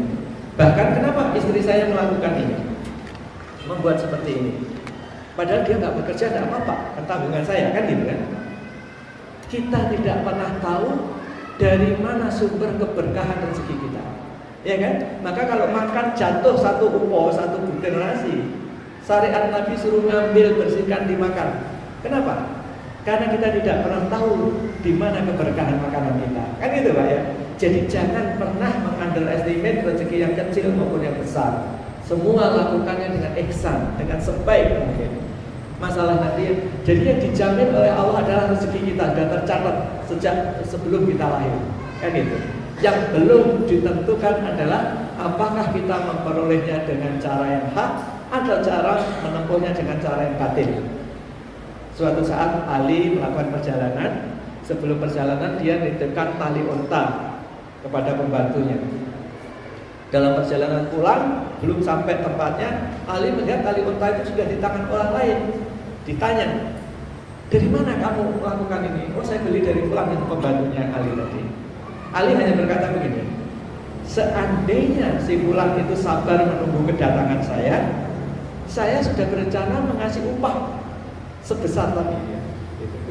Bahkan kenapa istri saya melakukan ini, membuat seperti ini, padahal dia nggak bekerja, tidak apa-apa, kan tabungan saya, kan gitu kan. Kita tidak pernah tahu dari mana sumber keberkahan rezeki kita, ya kan? Maka kalau makan jatuh satu upo, satu butir nasi, syariat Nabi suruh ngambil, bersihkan, dimakan. Kenapa? Karena kita tidak pernah tahu di mana keberkahan makanan kita, kan gitu Pak ya. Jadi jangan pernah mengunderestimate rezeki yang kecil maupun yang besar. Semua lakukannya dengan ihsan, dengan sebaik mungkin. Masalah nanti, jadi yang dijamin oleh Allah adalah rezeki kita sudah tercatat sejak sebelum kita lahir, kan gitu. Yang belum ditentukan adalah apakah kita memperolehnya dengan cara yang hak atau cara menempuhnya dengan cara yang batil. Suatu saat Ali melakukan perjalanan, sebelum perjalanan dia nitipkan tali unta kepada pembantunya. Dalam perjalanan pulang, belum sampai tempatnya, Ali melihat tali unta itu sudah di tangan orang lain. Ditanya, dari mana kamu melakukan ini? Oh, saya beli dari pulang, yang pembantunya Ali tadi. Ali hanya berkata begini, seandainya si Fulan itu sabar menunggu kedatangan saya sudah berencana mengasih upah sebesar tadi.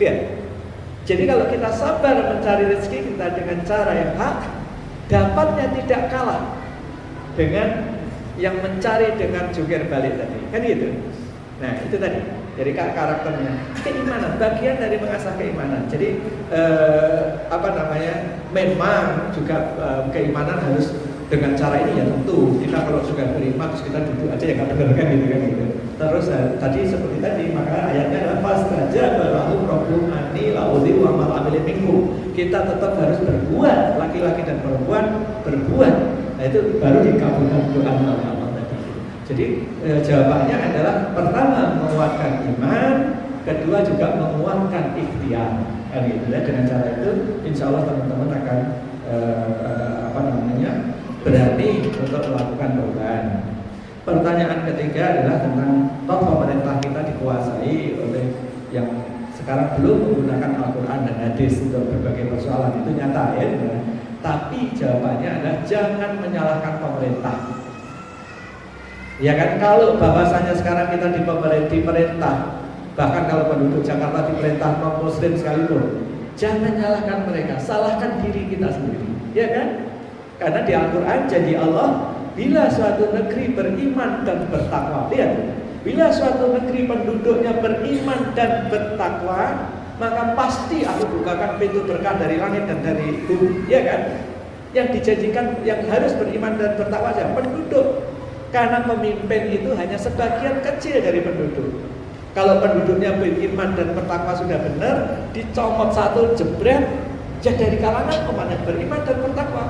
Lihat, jadi kalau kita sabar mencari rezeki kita dengan cara yang hak, dapatnya tidak kalah dengan yang mencari dengan jungkir balik tadi, kan gitu. Nah itu tadi, jadi karakternya, keimanan, bagian dari mengasah keimanan. Jadi memang juga keimanan harus dengan cara ini ya tentu kita kalau sudah beriman terus kita duduk aja ya nggak benar kan gitu kan gitu. Terus tadi seperti tadi maka ayatnya adalah fastaja balahu rabbukum anni la'udzi wa amal amilin minkum. Kita tetap harus berbuat, laki-laki dan perempuan berbuat. Nah itu baru dikabulkan doa amal tadi. Jadi jawabannya adalah pertama menguatkan iman, kedua juga menguatkan ikhtiar. Gitu ya. Dengan cara itu insya Allah teman-teman akan berani untuk melakukan perubahan. Pertanyaan ketiga adalah tentang toh pemerintah kita dikuasai oleh yang sekarang belum menggunakan Al-Quran dan hadis untuk berbagai persoalan, itu nyata ya. Tapi jawabannya adalah jangan menyalahkan pemerintah. Ya kan, kalau bahwasannya sekarang kita diperintah, bahkan kalau penduduk Jakarta diperintah non muslim sekalipun, jangan nyalahkan mereka, salahkan diri kita sendiri, ya kan? Karena di Al-Quran janji Allah, bila suatu negeri beriman dan bertakwa, lihat, bila suatu negeri penduduknya beriman dan bertakwa, maka pasti aku bukakan pintu berkah dari langit dan dari bumi, ya kan? Yang dijanjikan yang harus beriman dan bertakwa siapa? Penduduk. Karena pemimpin itu hanya sebagian kecil dari penduduk. Kalau penduduknya beriman dan bertakwa sudah benar, dicomot satu jebret, ya dari kalangan mana beriman dan bertakwa.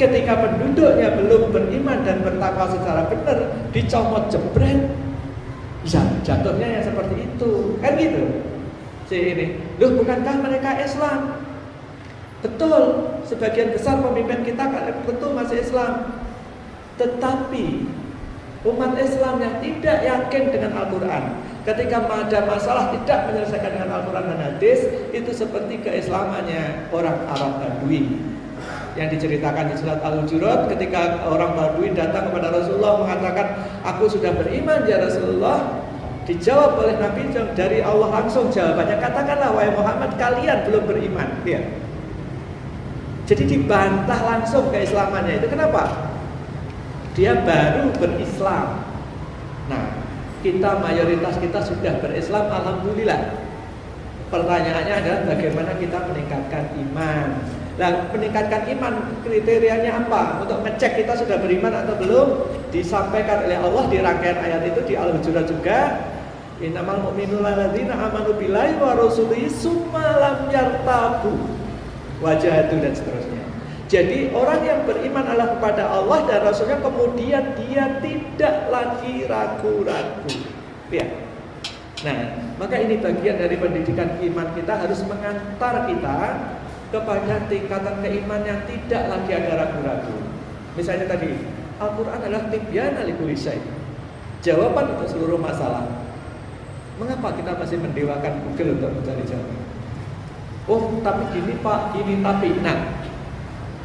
Ketika penduduknya belum beriman dan bertakwa secara benar, dicomot jebret, ya jatuhnya yang seperti itu, kan gitu. Ini, loh bukankah mereka Islam? Betul, sebagian besar pemimpin kita tentu masih Islam. Tetapi umat Islam yang tidak yakin dengan Al-Quran, ketika ada masalah tidak menyelesaikan dengan Al-Quran dan hadis, itu seperti keislamannya orang Arab Badui yang diceritakan di surat Al-Hujurat, ketika orang Badui datang kepada Rasulullah mengatakan, aku sudah beriman ya Rasulullah. Dijawab oleh Nabi dari Allah langsung jawabannya, katakanlah wahai Muhammad, kalian belum beriman. Ya. Jadi dibantah langsung keislamannya itu. Kenapa? Dia baru berislam. Nah, kita mayoritas kita sudah berislam, alhamdulillah. Pertanyaannya adalah bagaimana kita meningkatkan iman. Nah, meningkatkan iman kriterianya apa? Untuk ngecek kita sudah beriman atau belum, disampaikan oleh Allah di rangkaian ayat itu di Al-Hujurat juga. Innamal mu'minuna alladzina amanu billahi wa rasulihi tsumma lam yartabu wajahatu dan seterusnya. Jadi orang yang beriman adalah kepada Allah dan Rasulnya, kemudian dia tidak lagi ragu-ragu. Ya. Nah, maka ini bagian dari pendidikan iman kita, harus mengantar kita kepada tingkatan keiman yang tidak lagi ada ragu-ragu. Misalnya tadi, Al-Quran adalah tibyana likulli syai', jawaban untuk seluruh masalah. Mengapa kita masih mendewakan Google untuk mencari jawaban? Oh, tapi gini Pak, gini tapi. Nah,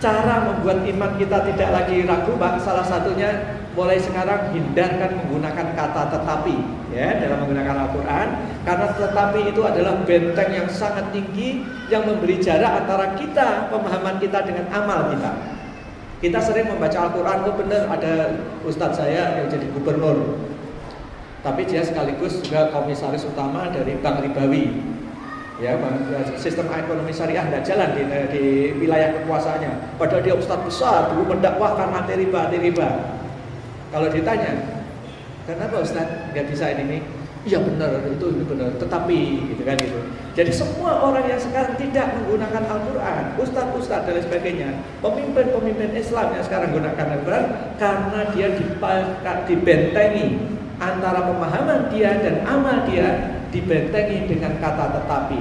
cara membuat iman kita tidak lagi ragu, Pak, salah satunya mulai sekarang hindarkan menggunakan kata tetapi, ya, dalam menggunakan Al-Quran, karena tetapi itu adalah benteng yang sangat tinggi yang memberi jarak antara kita, pemahaman kita dengan amal kita. Kita sering membaca Al-Quran, oh benar ada ustadz saya yang jadi gubernur, tapi dia sekaligus juga komisaris utama dari Bank Ribawi. Ya, sistem ekonomi syariah tidak jalan di wilayah kekuasaannya. Padahal dia ustadz besar, dulu mendakwahkan anti riba. Kalau ditanya, kenapa ustadz nggak bisa ini? Iya benar, itu benar. Tetapi, gitu kan gitu. Jadi semua orang yang sekarang tidak menggunakan Al-Quran, ustadz dan sebagainya, pemimpin Islam yang sekarang menggunakan Al-Quran, karena dia dibentengi antara pemahaman dia dan amal dia, dibentengi dengan kata tetapi.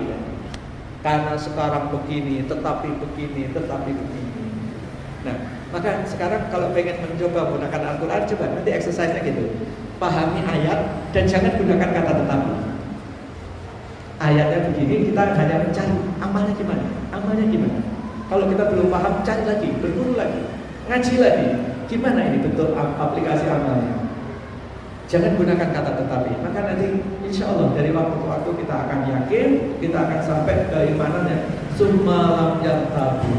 Karena sekarang begini, tetapi begini, tetapi begini. Nah, maka sekarang kalau pengen mencoba menggunakan Al-Quran, coba nanti exercise-nya gitu. Pahami ayat dan jangan gunakan kata tetapi. Ayatnya begini, kita hanya mencari amalnya gimana? Amalnya gimana? Kalau kita belum paham, cari lagi, berburu lagi, ngaji lagi. Gimana ini bentuk aplikasi amalnya? Jangan gunakan kata tetapi. Maka nanti insya Allah dari waktu ke waktu kita akan yakin, kita akan sampai keimanan yang summalam yang tabu.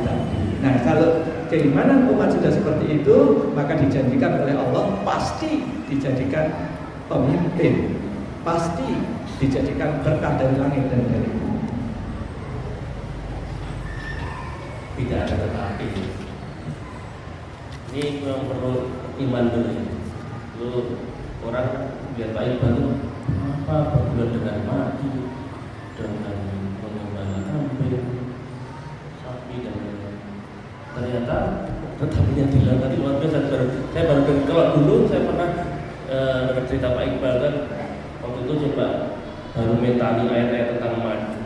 Nah, kalau keimanan umat sudah seperti itu, maka dijanjikan oleh Allah pasti dijadikan pemimpin, pasti dijadikan berkah dari langit dan dari bumi. Tidak ada tetapi. Ini memang perlu iman dulu. Lu orang biar Pak Iqbal itu apa berbulan dengan mati, dengan menggembala kambing, sapi dan lain-lain. Ternyata tetapinya bilang tadi luar biasa. Saya baru dengar, kalau dulu saya pernah dengar cerita Pak Iqbal kan waktu itu coba baru mentali ayat-ayat tentang madu.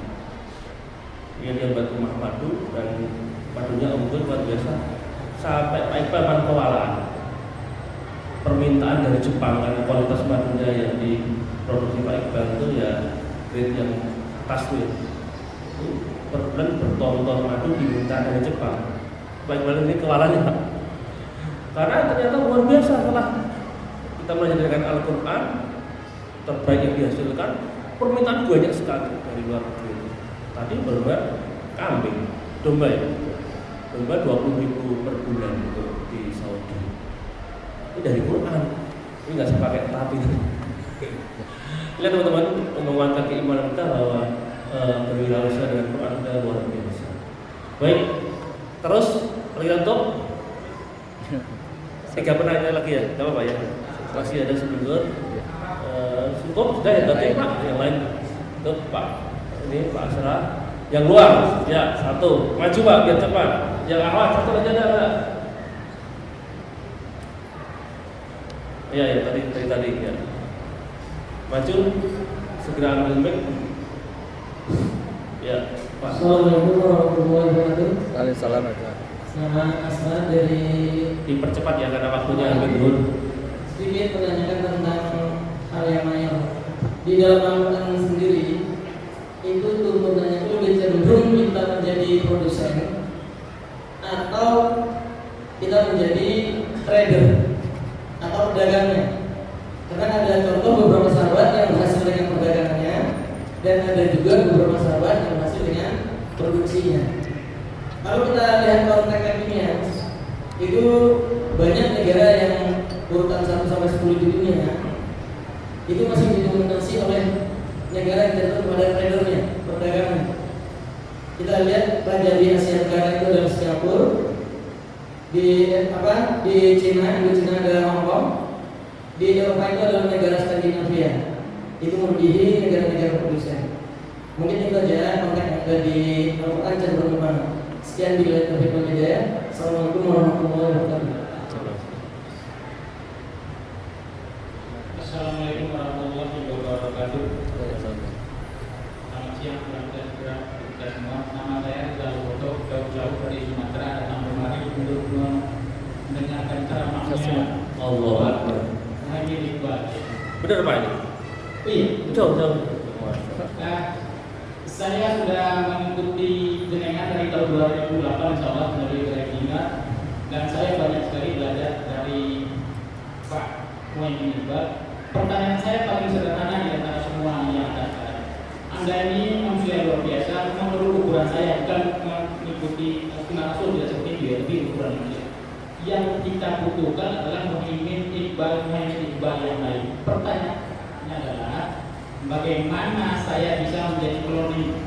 Dia buat rumah madu dan madunya unggul luar biasa. Sampai Pak Iqbal kan kewalahan. Permintaan dari Jepang karena kualitas madunya yang diproduksi Pak Iqbal itu ya grade yang atas tuh. Per bulan berton-ton madu diminta dari Jepang. Pak Iqbal ini kewalahannya Pak. Karena ternyata luar biasa setelah kita mengajarkan Al-Quran terbaik yang dihasilkan, permintaan banyak sekali dari luar negeri. Tadi berbuat kambing, domba ya. Domba 20.000 per bulan untuk di Saudi. Ini dari Quran. Ini nggak usah pakai tetapi. Lihat teman-teman, menguatkan keimanan kita bahwa berwirausaha dengan Quran adalah luar biasa. Baik, terus untuk 3 penanya lagi ya, tidak apa-apa ya. Masih ada sebelum cukup sudah ya tadi Pak. Yang lain untuk Pak. Ini Pak Asra. Yang luar, ya 1. Maju Pak, biar cepat. Yang awal 1 aja ada. Ya tadi ya. Maju, segera ambil mic. Ya, Pak. Assalamualaikum warahmatullahi wabarakatuh. Waalaikumsalam. Nama Asma dari. Dipercepat ya karena waktunya hampir dulu. Sedikit menanyakan tentang hal yang lain. Di dalam Al-Quran sendiri itu tuntunannya itu lebih cenderung kita menjadi produsen atau kita menjadi trader atau pedagangnya. Karena ada contoh beberapa sahabat yang berhasil dengan perdagangannya dan ada juga beberapa sahabat yang berhasil dengan produksinya. Kalau kita lihat konteks dunia, itu banyak negara yang urutan 1 sampai 10 di dunia itu masih didominasi oleh negara yang cenderung kepada tradernya, perdagangan. Kita lihat raja di Asia Tenggara itu adalah Singapura, di Cina adalah Hong Kong, di Eropa itu adalah negara Skandinavia. Itu melebihi negara-negara produsen. Mungkin itu aja konteks yang ada di Al-Quran cenderung kemana. Sekian bila terhibur hidayah. Assalamualaikum warahmatullahi wabarakatuh. Assalamualaikum warahmatullahi wabarakatuh. Selamat siang, saudara-saudara kita semua. Nama saya Rizal Bodo, jauh-jauh dari Sumatera datang kemari untuk mendengarkan ceramahnya Allah Akbar. Muhammad Iqbal. Benar Pak ini? Iya, Jauh. Nah, saya sudah mengikuti jenengan dari tahun 2008 insya Allah dari Regina, dan saya banyak sekali belajar dari Pak Muhammad Iqbal. Pertanyaan saya paling sederhana di antara semua yang ada sekarang. Anda ini manusia luar biasa, menurut ukuran saya bukan mengikuti sunnah Rasul tidak seperti itu ya, lebih ukuran manusia. Yang kita butuhkan adalah Muhammad Iqbal yang lain. Pertanyaannya adalah bagaimana saya bisa menjadi kloni?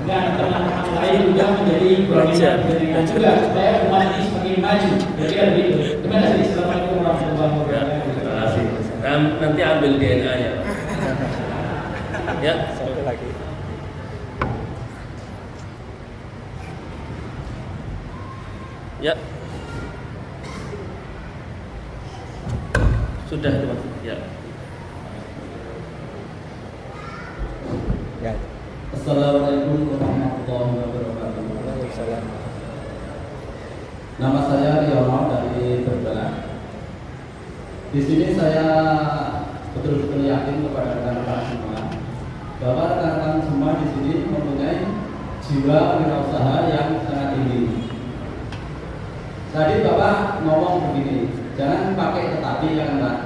Dan teman-teman lain juga menjadi kloni dengan juga supaya umat ini semakin maju. Jadi begitu. Terima kasih. Assalamualaikum warahmatullahi wabarakatuh. Terima kasih. Nanti ambil DNA-nya. Ya, Satu lagi. ya. Sudah teman. Ya. Ya. Assalamualaikum warahmatullahi wabarakatuh. Waalaikumsalam. Nama saya Riono dari Berbelah. Di sini saya betul-betul yakin kepada rekan-rekan semua bahwa rekan-rekan semua di sini mempunyai jiwa wirausaha yang sangat tinggi. Tadi Bapak ngomong begini, jangan pakai tetapi ya kan Pak.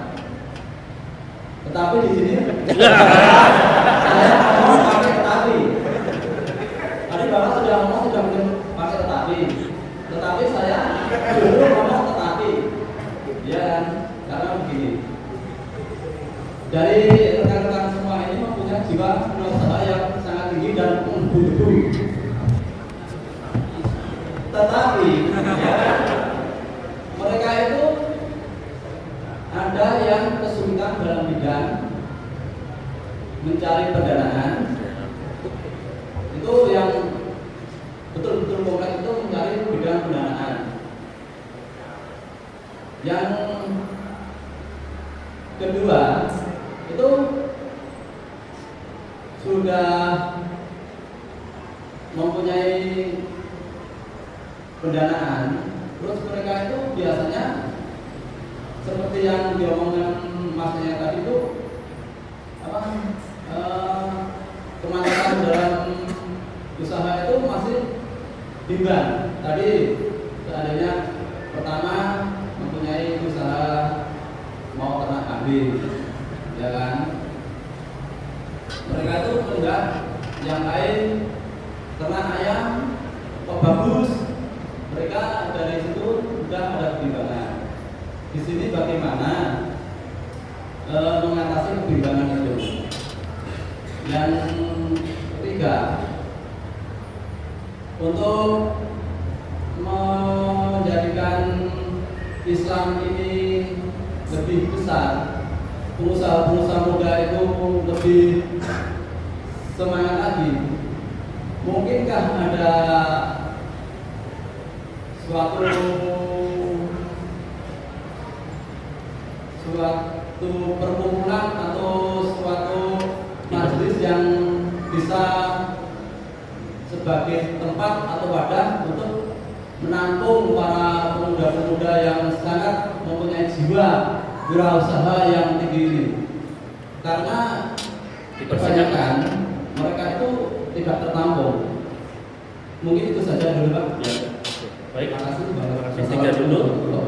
Tetapi di sini saya ngomong pakai tetapi. Tadi Bapak sudah ngomong sudah pakai tetapi. Tetapi saya justru ngomong tetapi. Ya kan? Karena begini. Dari rekan-rekan semua ini mempunyai jiwa wirausaha yang sangat tinggi dan menggebu-gebu. Tetapi ya, mereka ada yang kesulitan dalam bidang mencari pendanaan. Itu yang betul-betul konkret itu mencari bidang pendanaan. Yang kedua itu sudah mempunyai pendanaan, terus mereka itu biasanya seperti yang diomongkan masnya tadi itu kemantauan dalam usaha itu masih bimbang. Tadi seandainya pertama mempunyai usaha mau ternak kambing, ya kan? Mereka itu enggak, yang lain ternak ayam kok bagus, mereka dari situ sudah ada kebimbangan. Di sini bagaimana mengatasi kebimbangan itu? Yang ketiga, untuk menjadikan Islam ini lebih besar, pengusaha-pengusaha muda itu lebih semangat lagi. Mungkinkah ada suatu perkumpulan atau suatu majelis yang bisa sebagai tempat atau wadah untuk menampung para pemuda-pemuda yang sangat mempunyai jiwa wirausaha yang tinggi ini? Karena kebanyakan mereka itu tidak tertampung. Mungkin itu saja dulu, Pak. Ya. Baik. Terima kasih. Tiga dulu.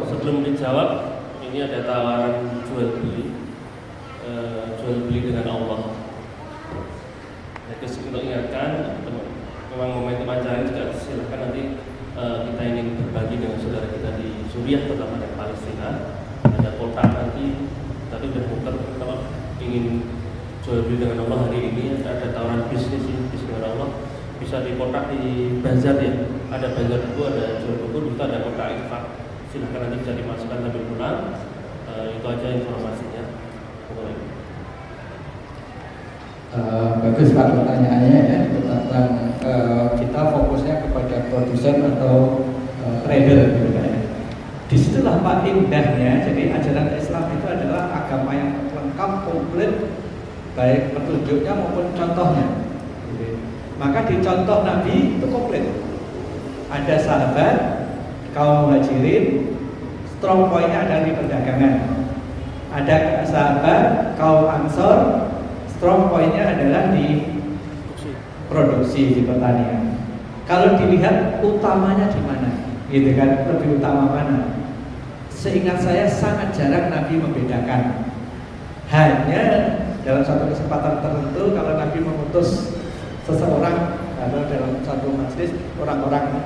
Sebelum dijawab, ini ada tawaran jual beli dengan Allah. Jadi untuk ingatkan, memang momentum acara ini juga silakan nanti kita ingin berbagi dengan saudara kita di Suriah, terutama di Palestina. Ada kotak nanti, tapi sudah muter kalau ingin jual beli dengan Allah hari ini ada tawaran bisnis dengan Allah, bisa di kotak di bazar ya. Ada bazar buku, ada jual buku, itu ada kotak infak. Silakan nanti bisa dimasukkan sambil pulang. Itu aja informasinya. Bagus Pak pertanyaannya ya, tentang kita fokusnya kepada produsen atau trader gitu kan ya. Disitulah Pak indahnya. Jadi ajaran Islam itu adalah agama yang lengkap, komplit, baik petunjuknya maupun contohnya. Maka di contoh Nabi itu komplit. Ada sahabat kaum muhajirin, strong point-nya ada di perdagangan. Ada sahabat kaum ansor, strong point-nya adalah di produksi, di pertanian. Kalau dilihat utamanya di mana, gitu kan, lebih utama mana? Seingat saya sangat jarang Nabi membedakan. Hanya dalam satu kesempatan tertentu kalau Nabi mengutus seseorang atau dalam satu majelis orang-orang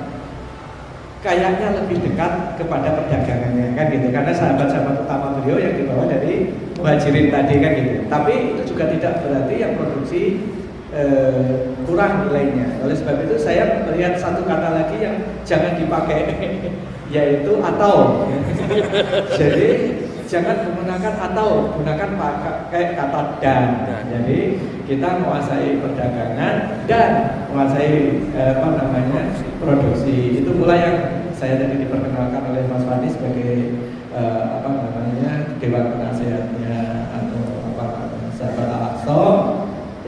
kayaknya lebih dekat kepada perdagangannya kan gitu, karena sahabat-sahabat utama beliau yang dibawa dari muhajirin tadi kan gitu. Tapi itu juga tidak berarti yang produksi kurang nilainya. Oleh sebab itu saya melihat satu kata lagi yang jangan dipakai yaitu atau. Jadi jangan menggunakan atau, gunakan pakai kata dan. Jadi kita menguasai perdagangan dan menguasai produksi. Itu mulai yang saya tadi diperkenalkan oleh Mas Fandi sebagai dewan penasehatnya atau sahabat Al-Aqsa.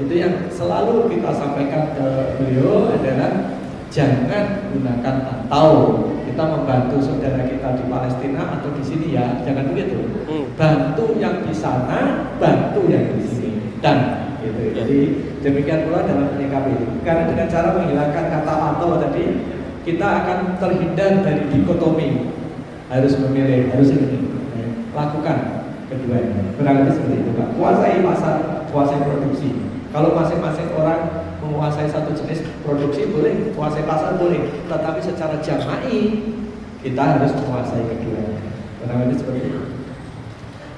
Itu yang selalu kita sampaikan ke beliau adalah jangan gunakan atau. Kita membantu saudara kita di Palestina atau di sini ya, jangan begitu. Bantu yang di sana, bantu yang di sini dan gitu. Jadi demikian pula dalam menyikapi. Karena dengan cara menghilangkan kata atau tadi, kita akan terhindar dari dikotomi. Harus memilih, harus ini. Lakukan keduanya. Kurang lebih seperti itu, Pak. Kuasai pasar, kuasai produksi. Kalau masing-masing orang menguasai satu jenis produksi boleh, menguasai pasar boleh, tetapi secara jama'i kita harus menguasai keduanya. Kurang lebih seperti itu.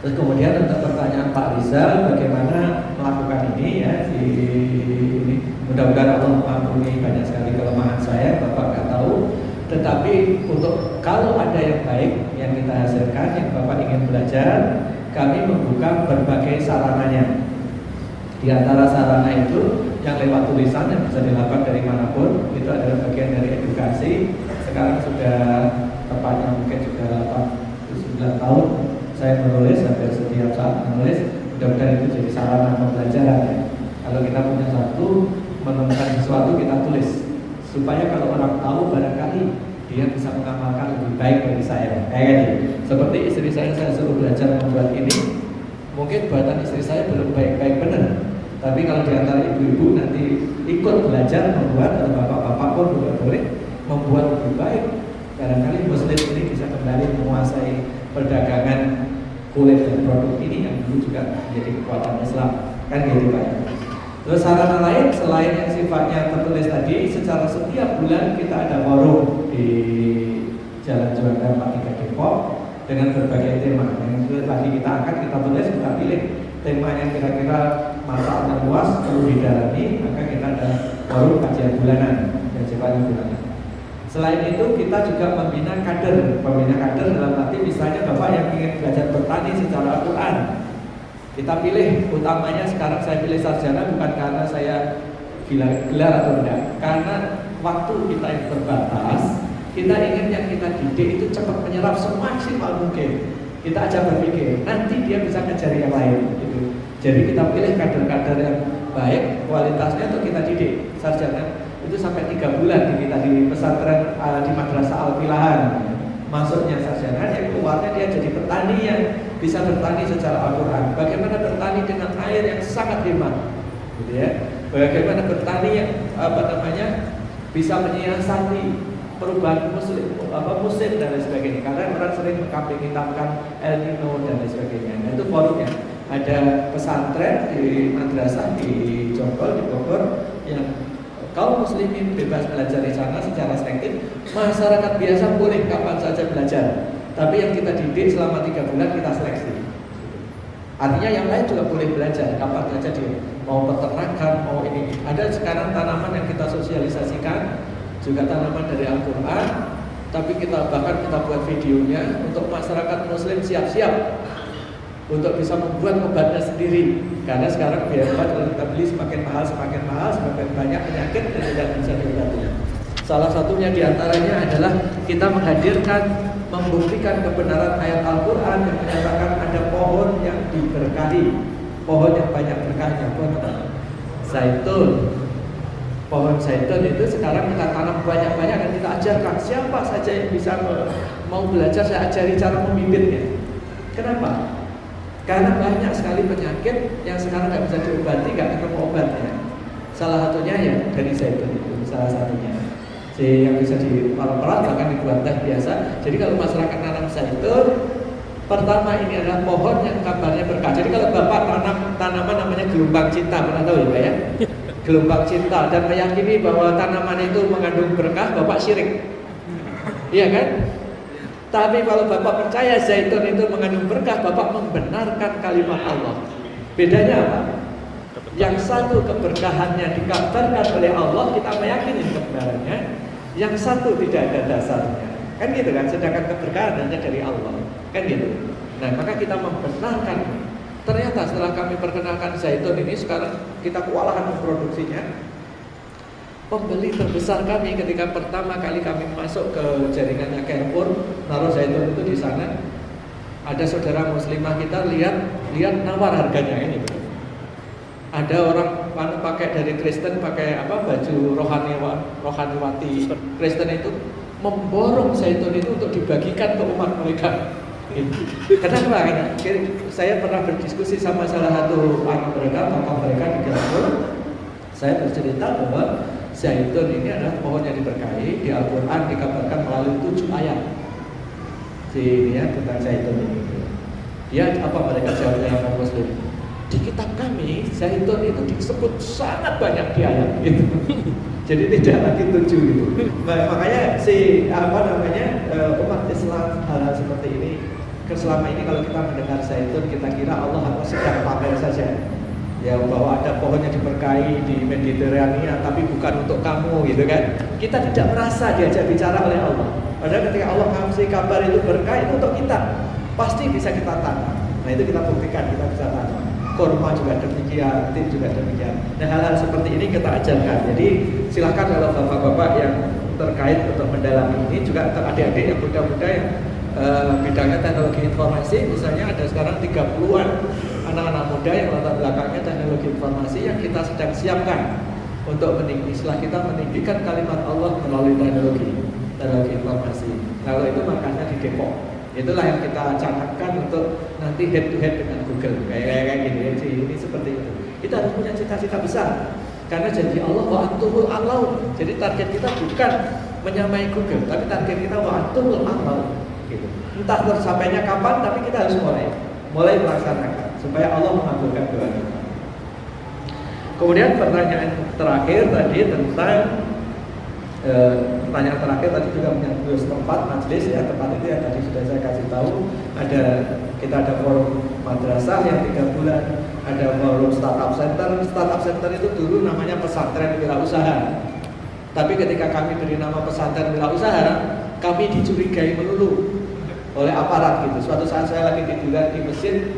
Terus kemudian untuk pertanyaan Pak Rizal, bagaimana melakukan ini ya? Ini mudah-mudahan Allah mengampuni banyak sekali kelemahan saya, Bapak nggak tahu. Tetapi untuk kalau ada yang baik yang kita hasilkan, yang Bapak ingin belajar, kami membuka berbagai sarananya. Di antara sarana itu yang lewat tulisan yang bisa dilakukan dari manapun, itu adalah bagian dari edukasi. Sekarang sudah tepatnya mungkin sudah 8-9 tahun saya menulis, hampir setiap saat menulis. Mudah-mudahan itu jadi sarana pembelajaran ya. Kalau kita punya satu, menemukan sesuatu kita tulis, supaya kalau orang tahu barangkali dia bisa mengamalkan lebih baik dari saya. Kayak gitu. Seperti istri saya suruh belajar membuat ini, mungkin buatan istri saya belum baik-baik benar. Tapi kalau di antara ibu-ibu nanti ikut belajar membuat, atau bapak-bapak pun juga boleh membuat lebih baik, barangkali muslim ini bisa kembali menguasai perdagangan kulit dan produk ini yang dulu juga menjadi kekuatan Islam. Kan gitu Pak. Terus sarana lain selain yang sifatnya tertulis tadi, secara setiap bulan kita ada forum di Jalan Juanda 43 Depok dengan berbagai tema. Yang tadi kita angkat, kita tulis, kita pilih tema yang kira-kira manfaatnya luas, perlu didalami, maka kita ada forum kajian bulanan yang sifatnya bulanan. Selain itu kita juga membina kader dalam arti misalnya Bapak yang ingin belajar bertani secara Al-Quran, kita pilih, utamanya sekarang saya pilih sarjana bukan karena saya gelar atau enggak, karena waktu kita yang terbatas, kita ingin yang kita didik itu cepat menyerap semaksimal mungkin. Kita aja berpikir, nanti dia bisa ngejar yang lain gitu. Jadi kita pilih kader-kader yang baik, kualitasnya untuk kita didik. Sarjana itu sampai 3 bulan kita di pesantren di Madrasah Al-Filahan. Masuknya sarjana, yang keluarnya dia jadi petani yang bisa bertani secara Al-Quran. Bagaimana bertani dengan air yang sangat hemat, gitu ya. Bagaimana bertani yang bisa menyiasati perubahan musim dan lain sebagainya. Karena orang sering mengkambing hitamkan El Nino dan lain sebagainya. Nah, itu forumnya. Ada pesantren di madrasah di Jonggol, di Bogor, yang kaum muslimin bebas belajar di sana secara selektif. Masyarakat biasa boleh kapan saja belajar, tapi yang kita didik selama 3 bulan kita seleksi. Artinya yang lain juga boleh belajar kapan saja dia mau peternakan, mau ini. Ada sekarang tanaman yang kita sosialisasikan, juga tanaman dari Al-Quran, tapi kita bahkan kita buat videonya untuk masyarakat muslim siap-siap untuk bisa membuat obatnya sendiri. Karena sekarang biaya obat kalau kita beli semakin mahal, semakin banyak penyakit dan tidak bisa diobati. Salah satunya diantaranya adalah kita menghadirkan, membuktikan kebenaran ayat Al-Quran yang menyatakan ada pohon yang diberkahi, pohon yang banyak berkahnya, pohon zaitun. Pohon zaitun itu sekarang kita tanam banyak-banyak dan kita ajarkan siapa saja yang bisa mau belajar, saya ajari cara membibitnya. Kenapa? Karena banyak sekali penyakit yang sekarang nggak bisa diobati, nggak ketemu obatnya. Salah satunya ya dari zaitun itu, salah satunya. Yang bisa diperas bahkan dibuat teh biasa. Jadi kalau masyarakat nanam zaitun, pertama ini adalah pohon yang kabarnya berkah. Jadi kalau Bapak tanam tanaman namanya gelombang cinta, pernah tahu ya Pak ya? Gelombang cinta, dan meyakini bahwa tanaman itu mengandung berkah, Bapak syirik. Iya kan? Tapi kalau Bapak percaya zaitun itu mengandung berkah, Bapak membenarkan kalimat Allah. Bedanya apa? Yang satu keberkahannya dikabarkan oleh Allah, kita meyakini kebenarannya. Yang satu tidak ada dasarnya. Kan gitu kan? Sedangkan keberkahan hanya dari Allah. Kan gitu. Nah, maka kita membenarkan. Ternyata setelah kami perkenalkan zaitun ini, sekarang kita kewalahan memproduksinya. Pembeli terbesar kami ketika pertama kali kami masuk ke jaringannya Carrefour, naruh zaitun itu di sana, ada saudara muslimah kita lihat nawar harganya ini. Ada orang pakai dari Kristen, pakai baju rohaniwati Kristen itu memborong zaitun itu untuk dibagikan ke umat mereka. Kenapa? Saya pernah berdiskusi sama salah satu orang mereka, tokoh mereka di Carrefour. Saya bercerita bahwa zaitun ini adalah pohon yang diberkahi. Di Al-Quran dikabarkan melalui 7 ayat tentang zaitun ini. Dia mereka jawabnya yang muslim? Di kitab kami zaitun itu disebut sangat banyak di ayat gitu. Jadi tidak lagi 7 gitu. Makanya umat Islam hal seperti ini. Selama ini kalau kita mendengar zaitun, kita kira Allah hanya sedang pamer saja. Ya, bahwa ada pohon yang diberkahi di Mediterania, tapi bukan untuk kamu, gitu kan? Kita tidak merasa diajak bicara oleh Allah. Padahal ketika Allah ngasih kabar itu berkah, itu untuk kita, pasti bisa kita tanam. Nah itu kita buktikan, kita bisa tanam. Kurma juga demikian, tim juga demikian. Nah hal-hal seperti ini kita ajarkan. Jadi silakan kalau bapak-bapak yang terkait untuk mendalami ini, juga adik-adik yang muda-muda yang bidangnya teknologi informasi, misalnya ada sekarang 30-an anak-anak muda yang latar belakangnya teknologi informasi yang kita sedang siapkan untuk istilah kita meninggikan kalimat Allah melalui teknologi informasi. Kalau itu makanya di Depok. Itulah yang kita canangkan untuk nanti head to head dengan Google kayak gini ya. Ini seperti itu. Kita harus punya cita-cita besar. Karena janji Allah wa antumul a'laun. Jadi target kita bukan menyamai Google, tapi target kita wa antumul a'laun. Gitu. Entah tersapainya kapan, tapi kita harus mulai melaksanakan supaya Allah mengabulkan doa kita. Kemudian pertanyaan terakhir tadi tentang pertanyaan terakhir tadi juga menyangkut tempat majelis ya, tempat itu yang tadi sudah saya kasih tahu. Kita ada forum madrasah yang 3 bulan, ada forum startup center. Startup center itu dulu namanya pesantren wirausaha. Tapi ketika kami beri nama pesantren wirausaha, kami dicurigai melulu oleh aparat gitu. Suatu saat saya lagi tiduran di masjid,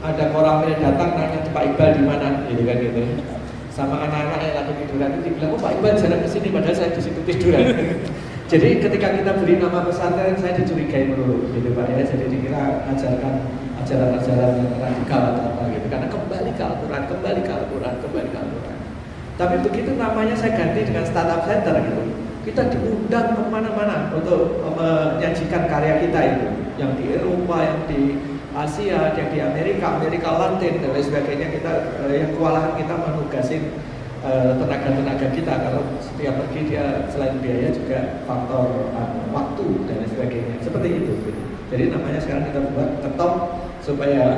ada koramil datang nanya Pak Iqbal di mana, gitu kan gitu. Sama anak-anak yang lagi tiduran itu dibilang, oh Pak Iqbal jarang kesini, padahal saya di situ tiduran. Jadi ketika kita beri nama pesantren, saya dicurigai melulu, gitu Pak ya. Jadi dikira ajaran yang radikal atau apa gitu. Karena kembali ke Al-Quran. Tapi begitu namanya saya ganti dengan startup center gitu. Kita diundang kemana-mana untuk menyajikan karya kita itu, yang di Eropa, yang di Asia, yang di Amerika Latin dan lain sebagainya. Kita yang kewalahan kita menugasin tenaga-tenaga kita. Kalau setiap pergi dia selain biaya juga faktor waktu dan lain sebagainya. Seperti itu. Jadi namanya sekarang kita buat ketop supaya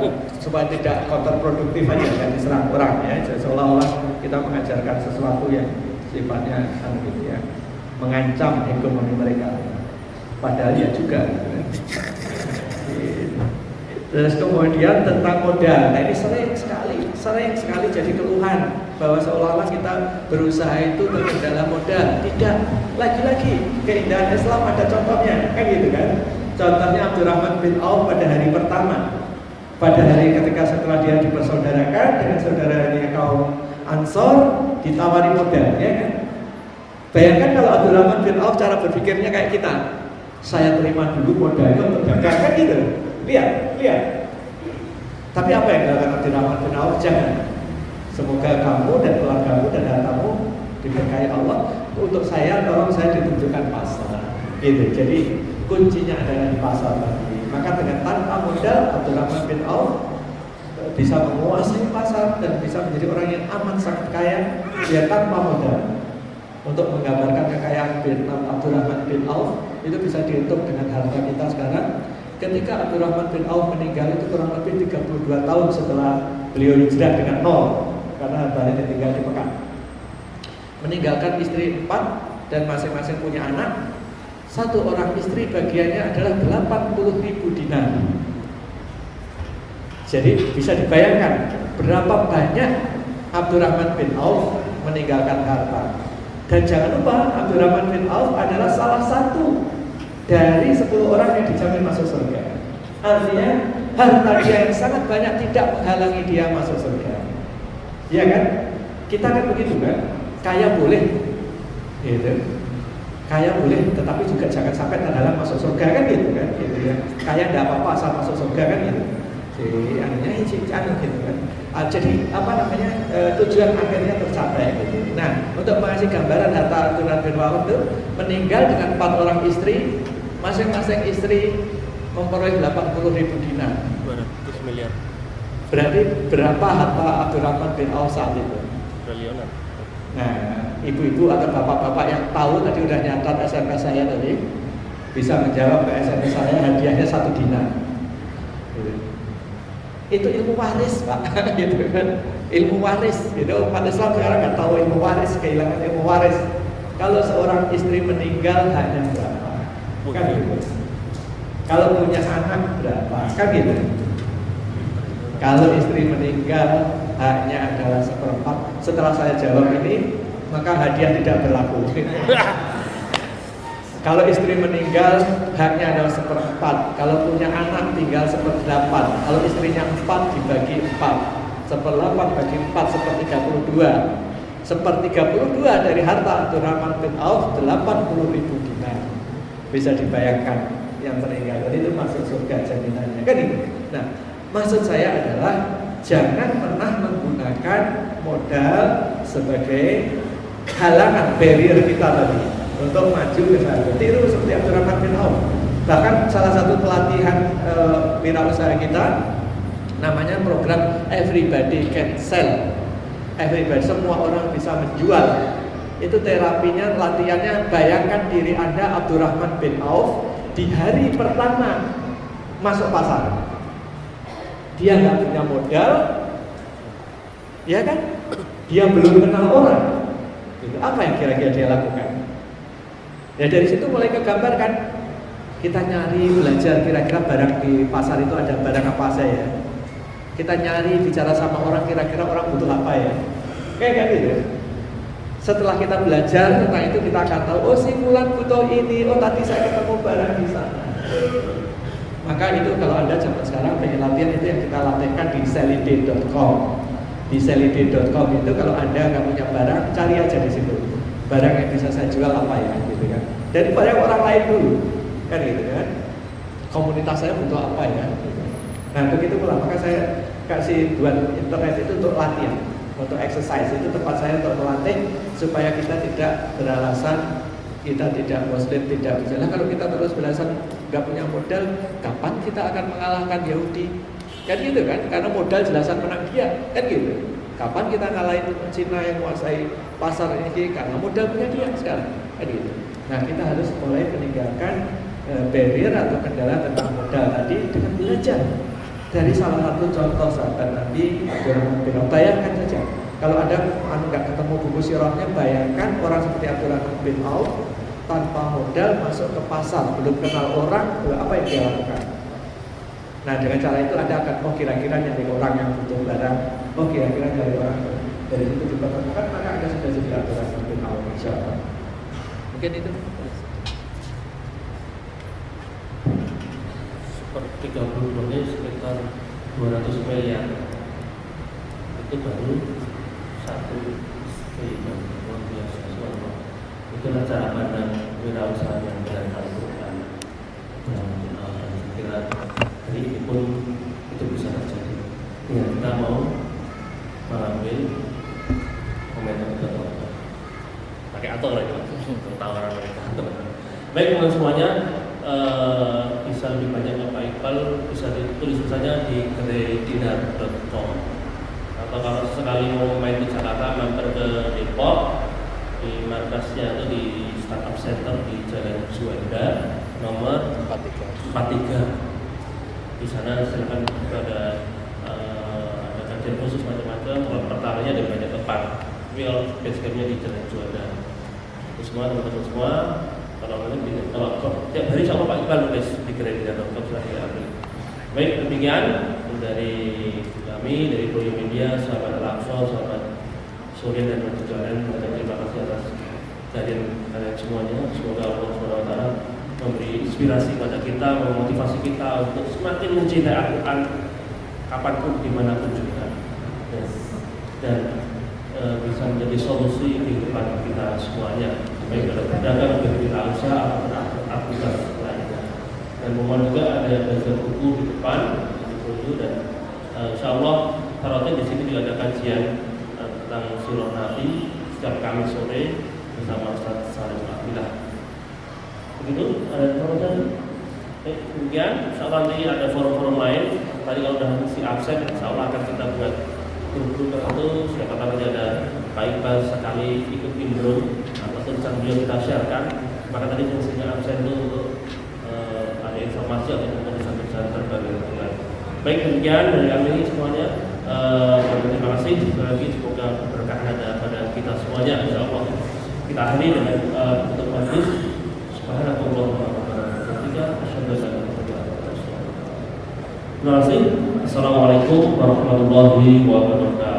tidak kontraproduktif aja, kan diserang orang ya. Seolah-olah kita mengajarkan sesuatu yang sifatnya gitu ya, mengancam hegemoni mereka. Padahal ya juga. Terus kemudian tentang modal. Nah ini sering sekali jadi keluhan bahwa seolah-olah kita berusaha itu terkendala modal. Tidak. Lagi-lagi keindahan Islam ada contohnya, kan gitu kan? Contohnya Abdurrahman bin Auf pada hari pertama, pada hari ketika setelah dia dipersaudarakan dengan saudaranya kaum Ansor, ditawari modal, ya kan? Bayangkan kalau Abdurrahman bin Auf cara berpikirnya kayak kita, saya terima dulu modalnya untuk dagang, kan gitu. Lihat. Tapi apa yang dilakukan Abdurrahman bin Auf? Jangan. Semoga kamu dan keluargamu dan hartamu diberkahi Allah. Untuk saya, tolong saya ditunjukkan pasar. Gitu. Jadi kuncinya adalah di pasar tadi. Maka dengan tanpa modal, Abdurrahman bin Auf bisa menguasai pasar dan bisa menjadi orang yang amat sangat kaya dia tanpa modal. Untuk menggambarkan kekayaan Abdurrahman bin Auf itu bisa dihitung dengan harta kita sekarang. Ketika Abdurrahman bin Auf meninggal itu kurang lebih 32 tahun setelah beliau hijrah dengan nol, karena hartanya ditinggal di Mekah. Meninggalkan istri 4 dan masing-masing punya anak. Satu orang istri bagiannya adalah 80.000 dinar. Jadi bisa dibayangkan berapa banyak Abdurrahman bin Auf meninggalkan harta. Dan jangan lupa Abdurrahman bin Auf adalah salah satu dari 10 orang yang dijamin masuk surga. Artinya harta dia yang sangat banyak tidak menghalangi dia masuk surga. Iya kan? Kita kan begitu kan? Kaya boleh, gitu. Kaya boleh, tetapi juga jangan sampai terhalang masuk surga, kan gitu kan? Gitu ya. Kaya tidak apa-apa asal masuk surga, kan gitu. Jadi anunya gitu kan. Jadi tujuan akhirnya tercapai gitu. Nah, untuk mengasih gambaran harta Abdurrahman bin Auf itu meninggal dengan 4 orang istri, masing-masing istri memperoleh 80.000 dinar. 200 miliar. Berarti berapa harta Abdurrahman bin Auf saat itu? Triliunan. Nah, ibu-ibu atau bapak-bapak yang tahu tadi udah nyatat SMS saya tadi, bisa menjawab ke SMS saya, hadiahnya 1 dinar. Itu ilmu waris, Pak. Gitu kan? Ilmu waris. Gitu. Umat Islam sekarang nggak tahu ilmu waris, kehilangan ilmu waris. Kalau seorang istri meninggal haknya berapa? Kan gitu. Kalau punya anak berapa? Kan gitu. Kalau istri meninggal haknya adalah 1/4. Setelah saya jawab ini, maka hadiah tidak berlaku. Kalau istri meninggal haknya adalah 1/4. Kalau punya anak tinggal 1/8. Kalau istrinya 4 dibagi 4. 1/8 bagi 4 1/32. 1/32 dari harta Abdurrahman bin Auf 80.000 dinar. Bisa dibayangkan yang meninggal itu masuk surga jaminannya kan itu. Nah, maksud saya adalah jangan pernah menggunakan modal sebagai halangan barrier kita tadi untuk maju ke sana. Tiru seperti Abdurrahman bin Auf. Bahkan salah satu pelatihan wirausaha kita namanya program Everybody Can Sell. Everybody, semua orang bisa menjual. Itu terapinya, latihannya, bayangkan diri Anda Abdurrahman bin Auf di hari pertama masuk pasar. Dia nggak punya modal, ya kan? Dia belum kenal orang. Itu apa yang kira-kira dia lakukan? Ya dari situ mulai kegambarkan. Kita nyari belajar kira-kira barang di pasar itu ada barang apa saja. Kita nyari bicara sama orang kira-kira orang butuh apa ya. Kayak gitu. Setelah kita belajar tentang itu kita akan tahu, oh si fulan butuh ini, oh tadi saya ketemu barang di sana. Maka itu kalau Anda zaman sekarang pengen latihan itu yang kita latihkan di selide.com. Di selide.com itu kalau Anda nggak punya barang, cari aja di situ. Barang yang bisa saya jual apa ya, gitu kan. Dari barang orang lain dulu, kan gitu kan. Komunitas saya butuh apa ya. Gitu. Nah begitu pula, maka saya kasih buat internet itu untuk latihan, untuk exercise. Itu tempat saya untuk melatih supaya kita tidak beralasan kita tidak muslim, tidak berjalan. Kalau kita terus beralasan nggak punya modal, kapan kita akan mengalahkan Yahudi? Kan gitu kan? Karena modal jelasan menang dia, kan gitu. Kapan kita ngalahin Cina yang menguasai pasar ini? Karena modal punya dia sekarang, kan gitu. Nah kita harus mulai meninggalkan barrier atau kendala tentang modal tadi dengan belajar dari salah satu contoh sahabat Nabi Abdurrahman bin Auf. Bayangkan saja kalau ada nggak ketemu buku sirahnya, bayangkan orang seperti Abdurrahman bin Auf tanpa modal masuk ke pasar, belum kenal orang, apa yang dia lakukan? Nah dengan cara itu Anda akan, oh kira-kira nyari orang yang butuh barang, oh kira-kira dari orang dari situ dipertemukan, maka Anda sudah jadi Abdurrahman bin Auf, insya Allah. Mungkin itu. 30 menit sekitar 200 miliar. Itu baru satu triliun, luar biasa. Itulah cara pandang wirausaha yang berdasarkan Al-Quran. Dan saya kira hari ini pun itu bisa terjadi. Ya, kita mau mengambil komentar atau pakai atau lagi tawaran mereka. Baik teman semuanya, bisa lebih banyak Bapak Iqbal bisa ditulis saja di kedaidinar.com. Atau kalau sekali mau main di Jakarta, mampir ke Depok, di markasnya itu di Startup Center di Jalan Juanda nomor 43. Di sana silakan ada kajian khusus macam-macam. Kalau pertamanya ada banyak tempat. Tapi kalau basecampnya di Jalan Juanda. Itu semua teman-teman semua. Kalau tiap hari sama Pak Iqbal nulis di kedaidinar.com silahkan ambil. Baik, demikian dari kami dari Proyo Media, sahabat Al-Aqsa, sahabat Surya dan Perjalanan. Terima kasih atas kehadiran kalian semuanya. Semoga Allah SWT memberi inspirasi pada kita, memotivasi kita untuk semakin mencintai Al-Quran kapanpun, dimanapun juga, dan bisa menjadi solusi kehidupan kita semuanya, baik dalam berdagang, berwirausaha ataupun aktivitas lainnya. Dan mohon juga ada belajar buku di depan, dan insya Allah taruhnya di sini juga ada kajian tentang Sirah Nabi setiap Kamis sore bersama Ustaz Salim Abdillah. Begitu, ada taruhnya. Demikian, insya Allah nanti ada forum-forum lain. Tadi kalau sudah mengisi absen, insya Allah akan kita buat grup-grup tertentu. Siapa tahu nanti ada Pak Iqbal sekali ikut imbrung atau tulisan beliau kita sharekan. Maka tadi fungsinya absen itu untuk ada informasi atau tulisan-tulisan terbaru. Baik, demikian dari kami semuanya. Terima kasih sekali lagi, semoga berkah ada pada kita semuanya. Insya Allah kita akhiri dengan tutup majlis. Subhanallah wa bihamdihi. Terima kasih. Assalamualaikum warahmatullahi wabarakatuh.